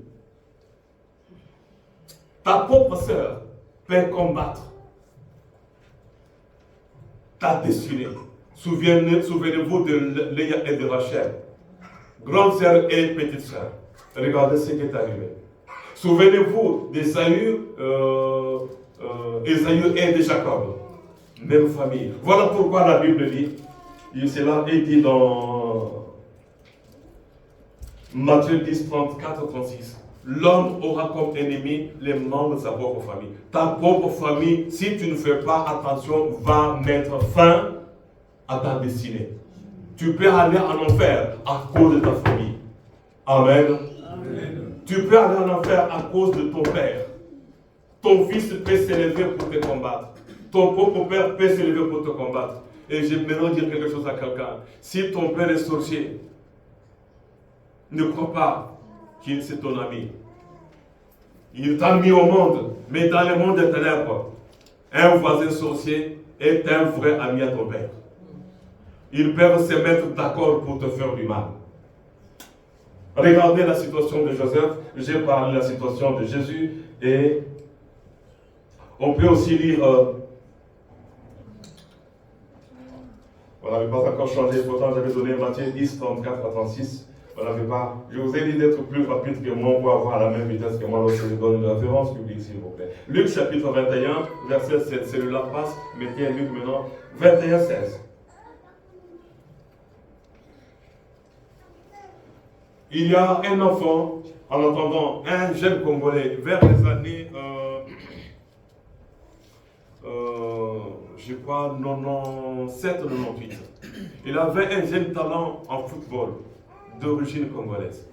[SPEAKER 1] Ta propre sœur peut combattre ta destinée. Souvenez-vous de Léa et de Rachel. Grande sœur et petite sœur. Regardez ce qui est arrivé. Souvenez-vous d'Ésaü et de Jacob. Même famille. Voilà pourquoi la Bible dit, cela est dit dans Matthieu 10, 34, 36. L'homme aura comme ennemi les membres de sa propre famille. Ta propre famille, si tu ne fais pas attention, va mettre fin à ta destinée. Tu peux aller en enfer à cause de ta famille. Amen.
[SPEAKER 2] Amen.
[SPEAKER 1] Tu peux aller en enfer à cause de ton père. Ton fils peut s'élever pour te combattre. Ton propre père peut s'élever pour te combattre. Et j'aimerais dire quelque chose à quelqu'un. Si ton père est sorcier, ne crois pas qu'il c'est ton ami. Il t'a mis au monde, mais dans le monde des ténèbres, un voisin sorcier est un vrai ami à ton père. Ils peuvent se mettre d'accord pour te faire du mal. Regardez la situation de Joseph, j'ai parlé de la situation de Jésus, et on peut aussi lire, on n'avait pas encore changé, pourtant j'avais donné Matthieu 10, 34 à 36. On n'avait pas. Je vous ai dit d'être plus rapide que moi pour avoir la même vitesse que moi lorsque je donne une référence publique, s'il vous plaît. Luc chapitre 21, verset 7. Celui-là passe, mettez un Luc maintenant. 21, 16. Il y a un enfant, en attendant, un jeune Congolais, vers les années, je crois, 97 ou 98. Il avait un jeune talent en football, d'origine congolaise.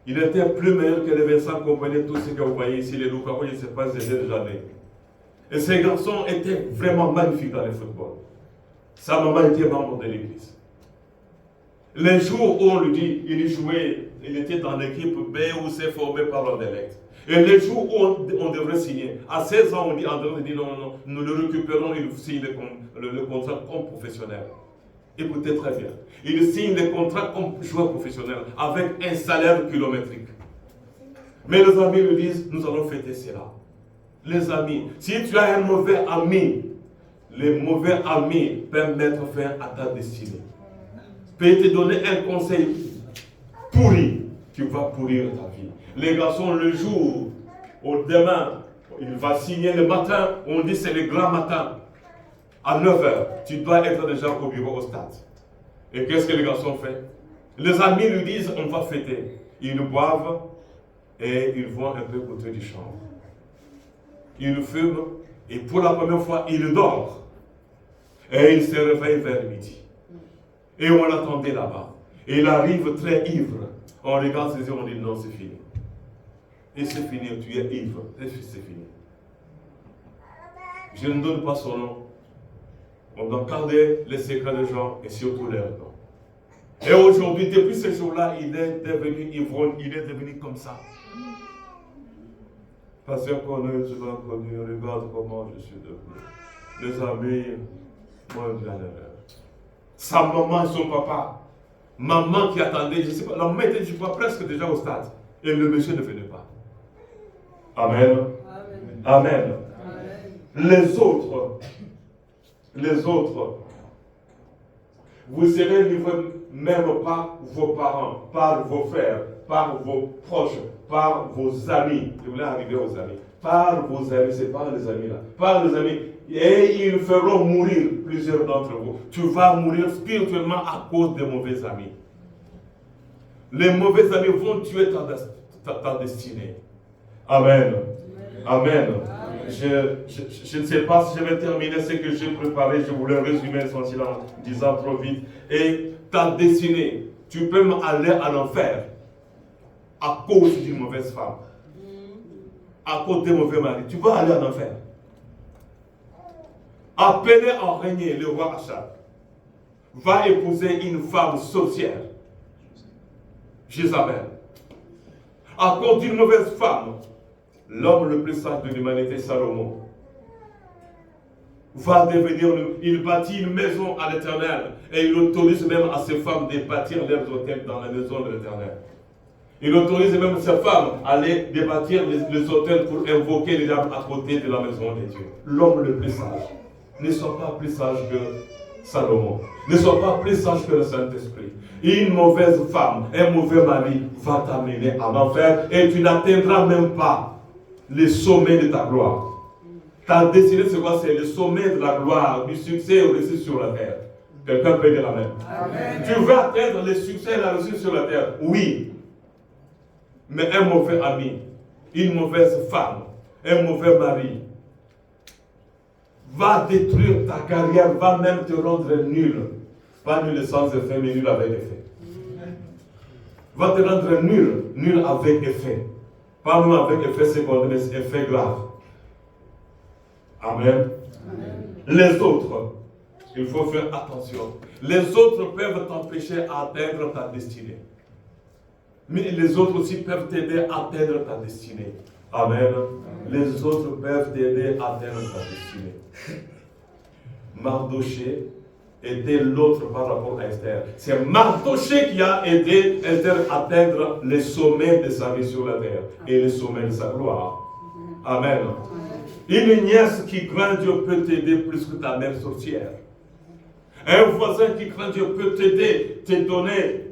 [SPEAKER 1] Il était plus meilleur que les Vincent Kompany, tout ce que vous voyez ici, les Lukaku, je ne sais pas, c'est déjà né. Et ces garçons étaient vraiment magnifiques dans le football. Sa maman était membre de l'église. Les jours où on lui dit, il jouait, il était dans l'équipe B ou C formé par l'Anderlecht. Et les jours où on devrait signer, à 16 ans, on dit, Anderlecht dit non, nous le récupérons, il signe le contrat comme professionnel. Écoutez très bien, il signe le contrat comme joueur professionnel avec un salaire kilométrique. Mais les amis lui disent, nous allons fêter cela. Les amis, si tu as un mauvais ami, les mauvais amis peuvent mettre fin à ta destinée. Peut te donner un conseil pourri, tu vas pourrir ta vie. Les garçons, le jour, au demain, il va signer le matin, on dit c'est le grand matin. À 9h, tu dois être déjà au bureau au stade. Et qu'est-ce que les garçons font? Les amis lui disent, on va fêter. Ils boivent et ils vont un peu côté du champ. Ils fument et pour la première fois, ils dorment. Et il se réveille vers midi. Et on l'attendait là-bas. Et il arrive très ivre. On regarde ses yeux, on dit non, c'est fini. Et c'est fini, tu es ivre. Et c'est fini. Je ne donne pas son nom. On doit garder les secrets des gens et surtout leur nom. Et aujourd'hui, depuis ce jour-là, il est devenu ivrogne, il est devenu comme ça. Pasteur Corneille, tu m'as connu, regarde comment je suis devenu. Les amis, moi, je viens de l'heure. Sa maman et son papa. Maman qui attendait, je ne sais pas, la maman était, je crois, presque déjà au stade. Et le monsieur ne venait pas. Amen. Amen. Amen. Amen. Les autres, vous serez livrés même par vos parents, par vos frères, par vos proches, par vos amis. Je voulais arriver aux amis. Par vos amis, c'est pas les amis là. Par les amis. Et ils feront mourir plusieurs d'entre vous. Tu vas mourir spirituellement à cause des mauvais amis. Les mauvais amis vont tuer ta destinée. Amen. Amen. Je ne sais pas si je vais terminer ce que j'ai préparé. Je voulais résumer essentiellement en disant trop vite. Et ta destinée, tu peux aller à l'enfer à cause d'une mauvaise femme. À cause d'un mauvais mari. Tu vas aller en enfer. Appelé à régner le roi Achab va épouser une femme sorcière, Jézabel. À cause d'une mauvaise femme, l'homme le plus sage de l'humanité, Salomon, va devenir, il bâtit une maison à l'Éternel et il autorise même à ses femmes de bâtir leurs hôtels dans la maison de l'Éternel. Il autorise même ses femmes à aller bâtir les hôtels pour invoquer les diables à côté de la maison de Dieu. L'homme le plus sage. Ne sois pas plus sage que Salomon. Ne sois pas plus sage que le Saint-Esprit. Une mauvaise femme, un mauvais mari va t'amener à l'enfer et tu n'atteindras même pas le sommet de ta gloire. Ta destinée, c'est quoi? C'est le sommet de la gloire, du succès reçu sur la terre. Quelqu'un peut dire amen. Amen. Tu veux atteindre le succès reçu sur la terre? Oui. Mais un mauvais ami, une mauvaise femme, un mauvais mari, va détruire ta carrière, va même te rendre nul. Pas nul sans effet, mais nul avec effet. Va te rendre nul, nul avec effet. Pas même avec effet secondaire, mais effet grave. Amen. Amen. Les autres, il faut faire attention. Les autres peuvent t'empêcher à atteindre ta destinée. Mais les autres aussi peuvent t'aider à atteindre ta destinée. Amen. Amen. Les autres peuvent t'aider à atteindre ta destinée. Mardoché était l'autre par rapport à Esther. C'est Mardoché qui a aidé Esther à atteindre les sommets de sa vie sur la terre et les sommets de sa gloire. Amen. Une nièce qui craint Dieu peut t'aider plus que ta mère sorcière. Un voisin qui craint Dieu peut t'aider, te donner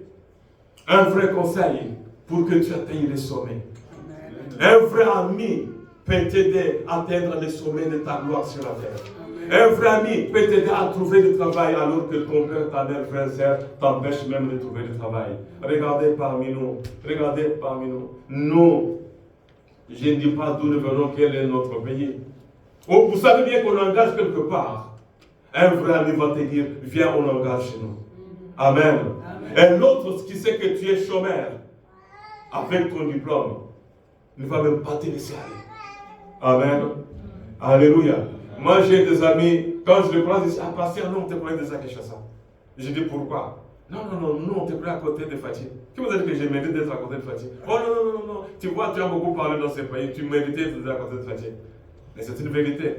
[SPEAKER 1] un vrai conseil pour que tu atteignes les sommets. Un vrai ami peut t'aider à atteindre les sommets de ta gloire sur la terre. Un vrai ami peut t'aider à trouver du travail alors que ton père, ta mère, frère, sœur t'empêche même de trouver du travail. Regardez parmi nous. Nous, je ne dis pas d'où nous venons, quel est notre pays. Oh, vous savez bien qu'on engage quelque part. Un vrai ami va te dire, viens, on engage chez nous. Amen. Et l'autre qui sait que tu es chômeur, avec ton diplôme, ne va même pas te laisser aller. Amen. Alléluia. Moi, j'ai des amis, quand je le prends, je dis, ah, pasteur, non, on te connaît déjà quelque chose. Je dis, pourquoi? Non, nous, on te pris à côté de Fatih. Qui vous a dit que j'ai mérité d'être à côté de Fatih? Oh non. Tu vois, tu as beaucoup parlé dans ces pays, tu méritais d'être à côté de Fatih. Mais c'est une vérité.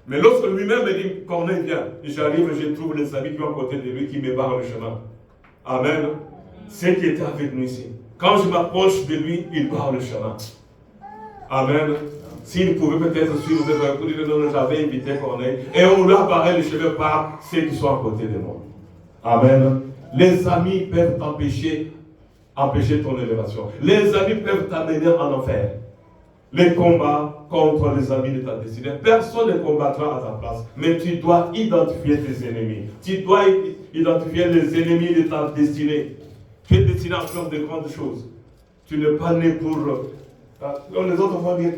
[SPEAKER 1] Mais lorsque lui-même me dit, Corneille, viens, j'arrive, je trouve les amis qui sont à côté de lui qui me barrent le chemin. Amen. C'est qui était avec nous ici. Quand je m'approche de lui, il barre le chemin. Amen. S'il pouvait peut-être suivre des recours, j'avais invité Corneille. Et on lui a barré le chemin par ceux qui sont à côté de moi. Amen. Les amis peuvent empêcher ton élévation. Les amis peuvent t'amener en enfer. Les combats contre les amis de ta destinée. Personne ne combattra à ta place. Mais tu dois identifier tes ennemis. Tu dois identifier les ennemis de ta destinée. Tu es destiné à faire de grandes choses. Tu n'es pas né pour... les autres vont dire...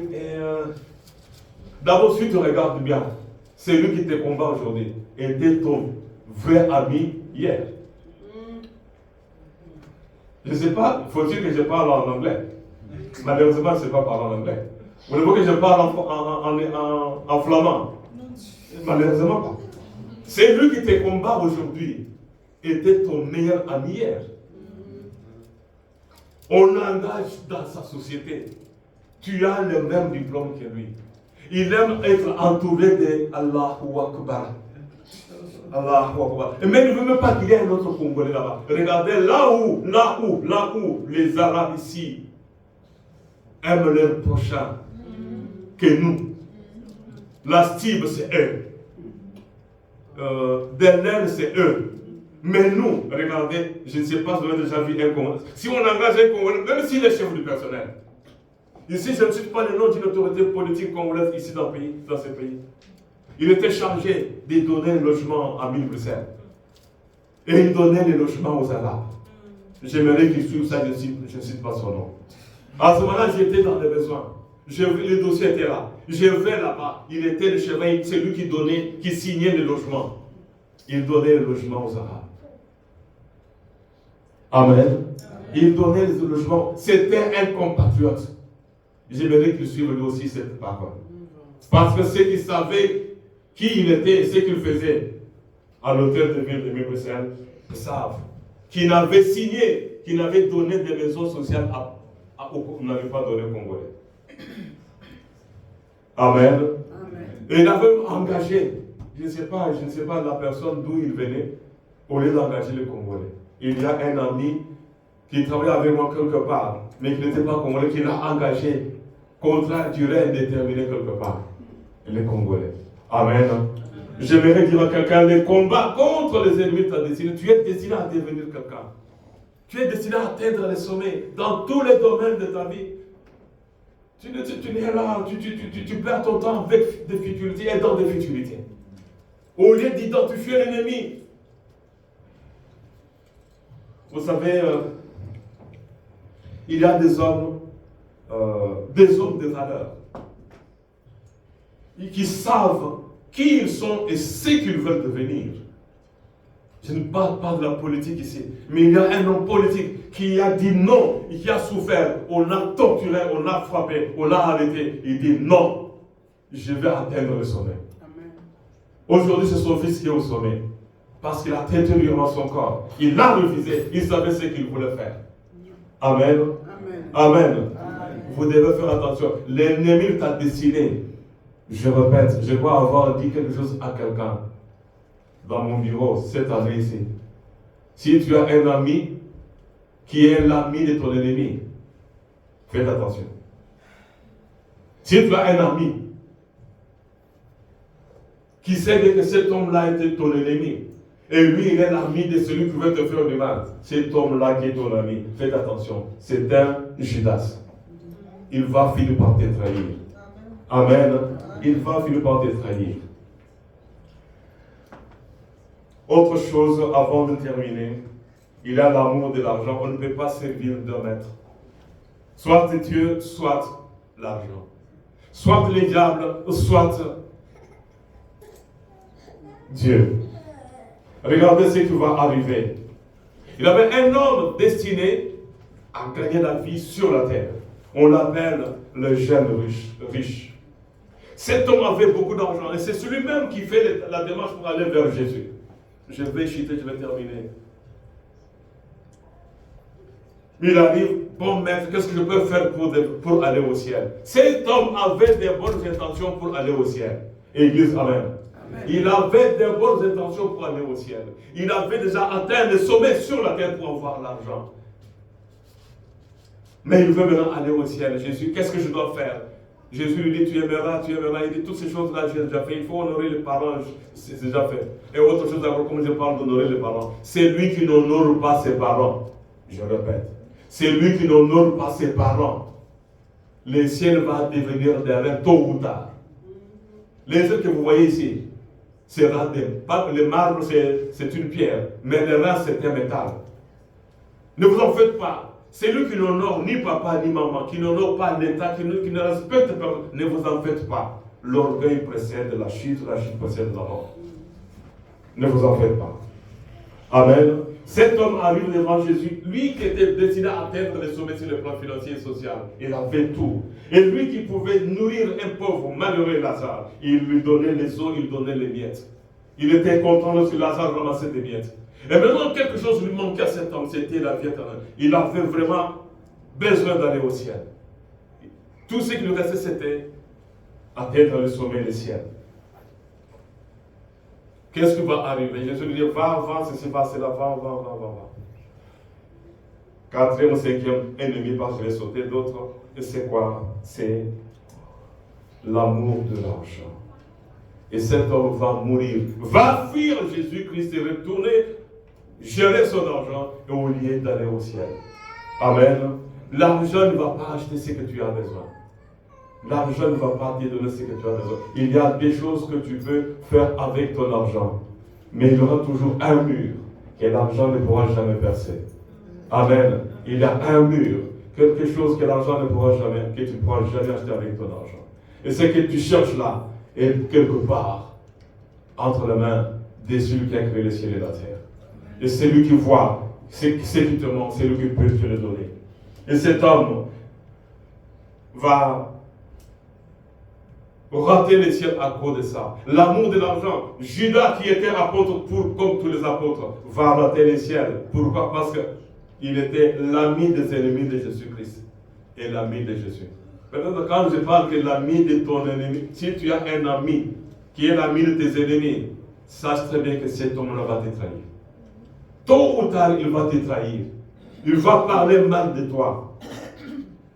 [SPEAKER 1] D'abord, si tu regardes bien, celui qui te combat aujourd'hui était ton vrai ami hier. Je ne sais pas, faut-il que je parle en anglais? Malheureusement, je ne sais pas parler en anglais. Vous voulez que je parle en flamand? Malheureusement pas. Celui qui te combat aujourd'hui était ton meilleur ami hier. On l'engage dans sa société. Tu as le même diplôme que lui. Il aime être entouré de Allahu Akbar. Allahu Akbar. Mais il ne veut même pas qu'il y ait un autre Congolais là-bas. Regardez là où les Arabes ici aiment leur prochain que nous. La cible c'est eux. Derrière c'est eux. Mais nous, regardez, je ne sais pas si vous avez déjà vu un Congolais. Si on engage un Congolais, même s'il est chef du personnel. Ici, je ne cite pas le nom d'une autorité politique congolaise ici dans ce pays. Il était chargé de donner un logement à Bruxelles. Et il donnait les logements aux Arabes. J'aimerais qu'il suive ça, je ne cite pas son nom. À ce moment-là, j'étais dans les besoins. Le dossier était là. Je vais là-bas. Il était le chevalier, c'est lui qui signait les logements. Il donnait les logements aux Arabes. Amen. Il donnait les logements. C'était un compatriote. J'aimerais qu'il suive lui aussi cette parole. Parce que ceux qui savaient qui il était et ce qu'il faisait à l'hôtel de ville de Bruxelles savent qu'il n'avait signé, qu'il n'avait donné des maisons sociales on n'avait pas donné aux Congolais. Amen. Amen. Et il avait engagé, je ne sais pas la personne d'où il venait, au lieu d'engager les Congolais. Il y a un ami qui travaillait avec moi quelque part, mais qui n'était pas Congolais, qui l'a engagé contrat à durée indéterminée quelque part. Les Congolais. Amen. J'aimerais dire à quelqu'un, les combats contre les ennemis de ta destinée, tu es destiné à devenir quelqu'un. Tu es destiné à atteindre les sommets dans tous les domaines de ta vie. Tu es là, tu perds ton temps avec des futilités et dans des futilités. Au lieu d'identifier l'ennemi. Vous savez, il y a des hommes de valeur qui savent qui ils sont et ce qu'ils veulent devenir. Je ne parle pas de la politique ici, mais il y a un homme politique qui a dit non, et qui a souffert, on a torturé, on a frappé, on a arrêté. Il dit non, je vais atteindre le sommet. Aujourd'hui, c'est son fils qui est au sommet, parce qu'il a traité durement son corps. Il a refusé, il savait ce qu'il voulait faire. Amen. Amen. Amen. Amen. Vous devez faire attention. L'ennemi t'a destiné. Je répète, je dois avoir dit quelque chose à quelqu'un dans mon bureau cette année ici. Si tu as un ami qui est l'ami de ton ennemi, faites attention. Si tu as un ami qui sait que cet homme-là était ton ennemi, et lui, il est l'ami de celui qui veut te faire du mal, cet homme-là qui est ton ami, faites attention, c'est un Judas. Il va finir par te trahir. Amen. Il va finir par te trahir. Autre chose, avant de terminer, il y a l'amour de l'argent. On ne peut pas servir deux maîtres. Soit Dieu, soit l'argent. Soit les diables, soit Dieu. Regardez ce qui va arriver. Il y avait un homme destiné à gagner la vie sur la terre. On l'appelle le jeune riche. Cet homme avait beaucoup d'argent et c'est celui-même qui fait la démarche pour aller vers Jésus. Je vais chuter, je vais terminer. Il arrive, bon maître, qu'est-ce que je peux faire pour aller au ciel? Cet homme avait des bonnes intentions pour aller au ciel. Église, amen. Il avait des bonnes intentions pour aller au ciel. Il avait déjà atteint le sommet sur la terre pour avoir l'argent. Mais il veut maintenant aller au ciel. Jésus, qu'est-ce que je dois faire? Jésus lui dit, tu aimeras. Il dit, toutes ces choses-là, j'ai déjà fait. Il faut honorer les parents, c'est déjà fait. Et autre chose encore, comme je parle d'honorer les parents, c'est lui qui n'honore pas ses parents. Je répète, c'est lui qui n'honore pas ses parents. Le ciel va devenir des reins tôt ou tard. Les œufs que vous voyez ici, le marbre c'est une pierre, mais le rein c'est un métal. Ne vous en faites pas. C'est lui qui n'honore ni papa ni maman, qui n'honore pas l'État, qui ne respecte pas. Ne vous en faites pas. L'orgueil précède la chute précède la mort. Ne vous en faites pas. Amen. Cet homme arrive devant Jésus, lui qui était destiné à atteindre les sommets sur le plan financier et social. Il avait tout. Et lui qui pouvait nourrir un pauvre, malheureux Lazare, il lui donnait les os, il donnait les miettes. Il était content lorsque Lazare ramassait des miettes. Et maintenant, quelque chose lui manquait à cet homme, c'était la vie éternelle. Il avait vraiment besoin d'aller au ciel. Tout ce qui lui restait, c'était atteindre le sommet du ciel. Qu'est-ce qui va arriver? Jésus lui dit, va, ceci, va, cela, va. Quatrième ou cinquième ennemi, parce que je vais sauter d'autres. Et c'est quoi? C'est l'amour de l'argent. Et cet homme va mourir, va fuir Jésus-Christ et retourner gérer son argent et au lieu d'aller au ciel. Amen. L'argent ne va pas acheter ce que tu as besoin. L'argent ne va pas te donner ce que tu as besoin. Il y a des choses que tu veux faire avec ton argent. Mais il y aura toujours un mur que l'argent ne pourra jamais percer. Amen. Il y a un mur, quelque chose que l'argent ne pourra jamais, que tu ne pourras jamais acheter avec ton argent. Et ce que tu cherches là est quelque part entre les mains de celui qui a créé le ciel et la terre. Et c'est lui qui voit ce qui te manque, c'est lui qui peut te le donner. Et cet homme va rater le ciel à cause de ça. L'amour de l'argent. Judas, qui était apôtre comme tous les apôtres, va rater le ciel. Pourquoi? Parce qu'il était l'ami des ennemis de Jésus-Christ et l'ami de Jésus. Maintenant, quand je parle que l'ami de ton ennemi, si tu as un ami qui est l'ami de tes ennemis, sache très bien que cet homme-là va te trahir. Tôt ou tard, il va te trahir. Il va parler mal de toi.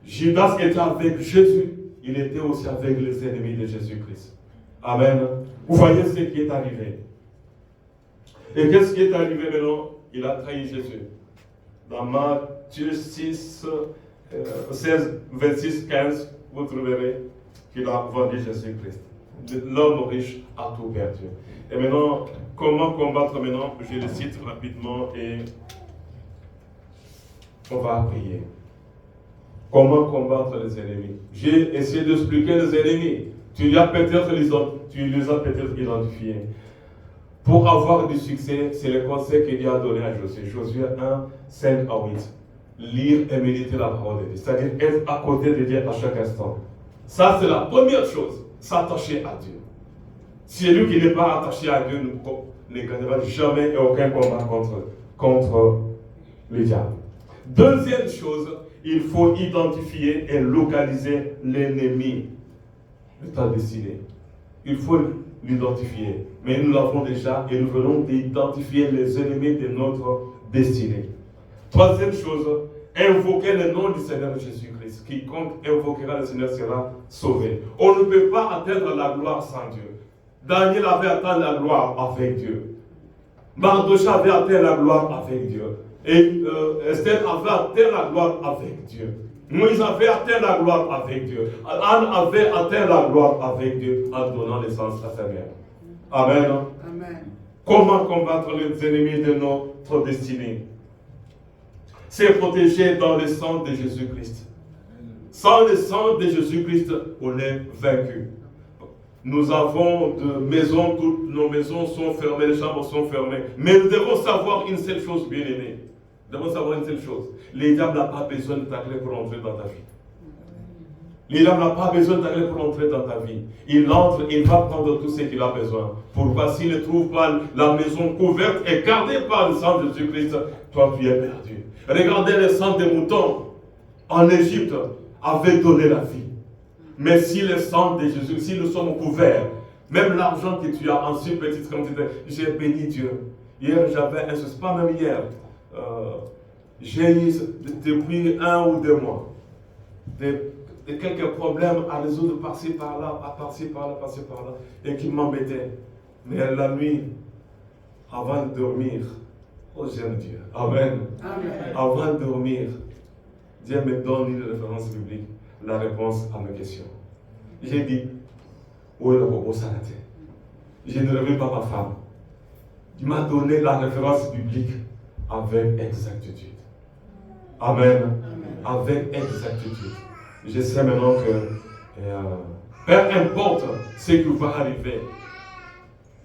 [SPEAKER 1] Judas était avec Jésus. Il était aussi avec les ennemis de Jésus-Christ. Amen. Vous voyez ce qui est arrivé. Et qu'est-ce qui est arrivé maintenant? Il a trahi Jésus. Dans Matthieu 6, 16, 26, 15, vous trouverez qu'il a vendu Jésus-Christ. L'homme riche a tout perdu. Et maintenant, comment combattre maintenant? Je le cite rapidement et on va prier. Comment combattre les ennemis? J'ai essayé d'expliquer les ennemis. Tu les as peut-être identifiés. Pour avoir du succès, c'est le conseil qu'il a donné à Josué. Josué 1, 5 à 8. Lire et méditer la parole de Dieu. C'est-à-dire être à côté de Dieu à chaque instant. Ça, c'est la première chose. S'attacher à Dieu. Celui qui n'est pas attaché à Dieu ne gagnera jamais aucun combat contre le diable. Deuxième chose, il faut identifier et localiser l'ennemi de ta destinée. Il faut l'identifier. Mais nous l'avons déjà et nous venons d'identifier les ennemis de notre destinée. Troisième chose, invoquer le nom du Seigneur Jésus-Christ. Quiconque invoquera le Seigneur sera sauvé. On ne peut pas atteindre la gloire sans Dieu. Daniel avait atteint la gloire avec Dieu. Mardochée avait atteint la gloire avec Dieu. Et Esther avait atteint la gloire avec Dieu. Moïse avait atteint la gloire avec Dieu. Anne avait atteint la gloire avec Dieu en donnant naissance à sa mère. Amen.
[SPEAKER 2] Amen.
[SPEAKER 1] Comment combattre les ennemis de notre destinée? C'est protéger dans le sang de Jésus-Christ. Sans le sang de Jésus-Christ, on est vaincu. Nous avons de maisons, toutes nos maisons sont fermées, les chambres sont fermées. Mais nous devons savoir une seule chose, bien aimé. Nous devons savoir une seule chose. Le diable n'a pas besoin de ta clé pour entrer dans ta vie. Il n'a pas besoin d'aller pour entrer dans ta vie. Il entre, il va prendre tout ce qu'il a besoin. Pourquoi s'il ne trouve pas la maison couverte et gardée par le sang de Jésus-Christ, toi tu es perdu. Regardez le sang des moutons en Égypte avait donné la vie. Mais si le sang de Jésus, si nous sommes couverts, même l'argent que tu as en si petite quantité, j'ai béni Dieu. Hier j'avais un, c'est pas même hier, j'ai eu depuis 1 ou 2 mois quelques problèmes à résoudre par-ci par-là, par-ci par-là, par-ci par-là, et qui m'embêtaient. Mais la nuit, avant de dormir, oh j'aime Dieu. Amen.
[SPEAKER 2] Amen.
[SPEAKER 1] Avant de dormir, Dieu me donne une référence biblique, la réponse à mes questions. J'ai dit, oh le bobo s'arrêter. Je ne réveille pas ma femme. Il m'a donné la référence biblique avec exactitude. Amen. Amen. Avec exactitude. Je sais maintenant que peu importe ce qui va arriver,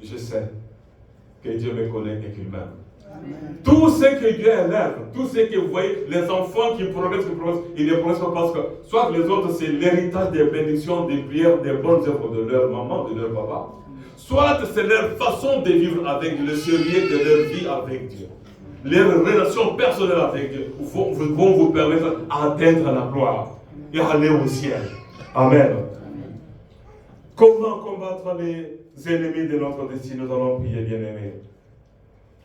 [SPEAKER 1] je sais que Dieu me connaît et qu'il m'aime. Tout ce que Dieu élève, tout ce que vous voyez, les enfants qui progressent, ils ne progressent pas parce que soit les autres c'est l'héritage des bénédictions, des prières, des bonnes œuvres de leur maman, de leur papa, soit c'est leur façon de vivre avec le sérieux de leur vie avec Dieu. Leurs relations personnelles avec Dieu vont vous permettre d'atteindre la gloire et aller au ciel. Amen. Comment combattre les ennemis de notre destin? Nous allons prier, bien-aimés.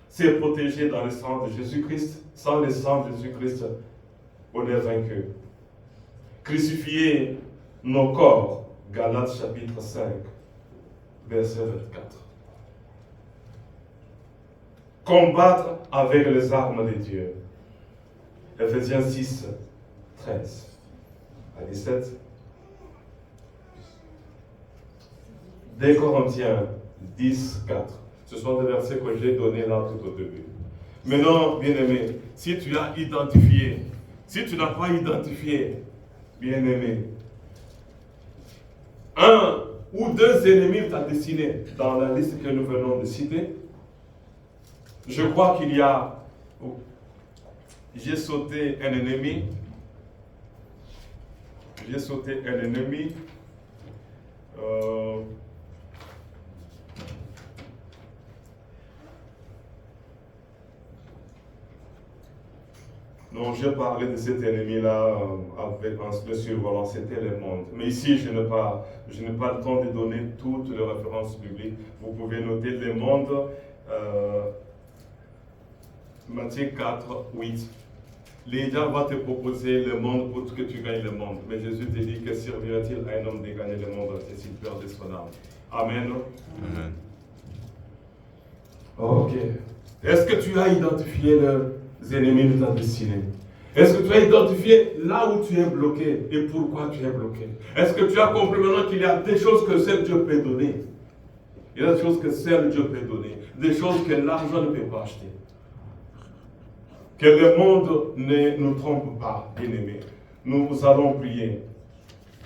[SPEAKER 1] C'est protégé dans le sang de Jésus-Christ. Sans le sang de Jésus-Christ, on est vaincu. Crucifier nos corps. Galates chapitre 5, verset 24. Combattre avec les armes de Dieu. Ephésiens 6, 13 à 17. 2 Corinthiens 10, 4. Ce sont des versets que j'ai donnés là tout au début. Maintenant, bien-aimé, si tu as identifié, si tu n'as pas identifié, bien-aimé, 1 ou 2 ennemis t'as dessiné dans la liste que nous venons de citer, je crois qu'il y a, j'ai sauté un ennemi, non, j'ai parlé de cet ennemi-là avec un survolant, c'était le monde. Mais ici, je n'ai pas le temps de donner toutes les références bibliques. Vous pouvez noter le monde, Matthieu 4, 8. L'État va te proposer le monde pour que tu gagnes le monde. Mais Jésus te dit que servira-t-il à un homme de gagner le monde et s'il perd de son âme. Amen. Amen. Ok. Est-ce que tu as identifié les ennemis de ta destinée? Est-ce que tu as identifié là où tu es bloqué et pourquoi tu es bloqué? Est-ce que tu as compris maintenant qu'il y a des choses que seul Dieu peut donner? Il y a des choses que seul Dieu peut donner. Des choses que l'argent ne peut pas acheter. Que le monde ne nous trompe pas, bien-aimés. Nous allons prier.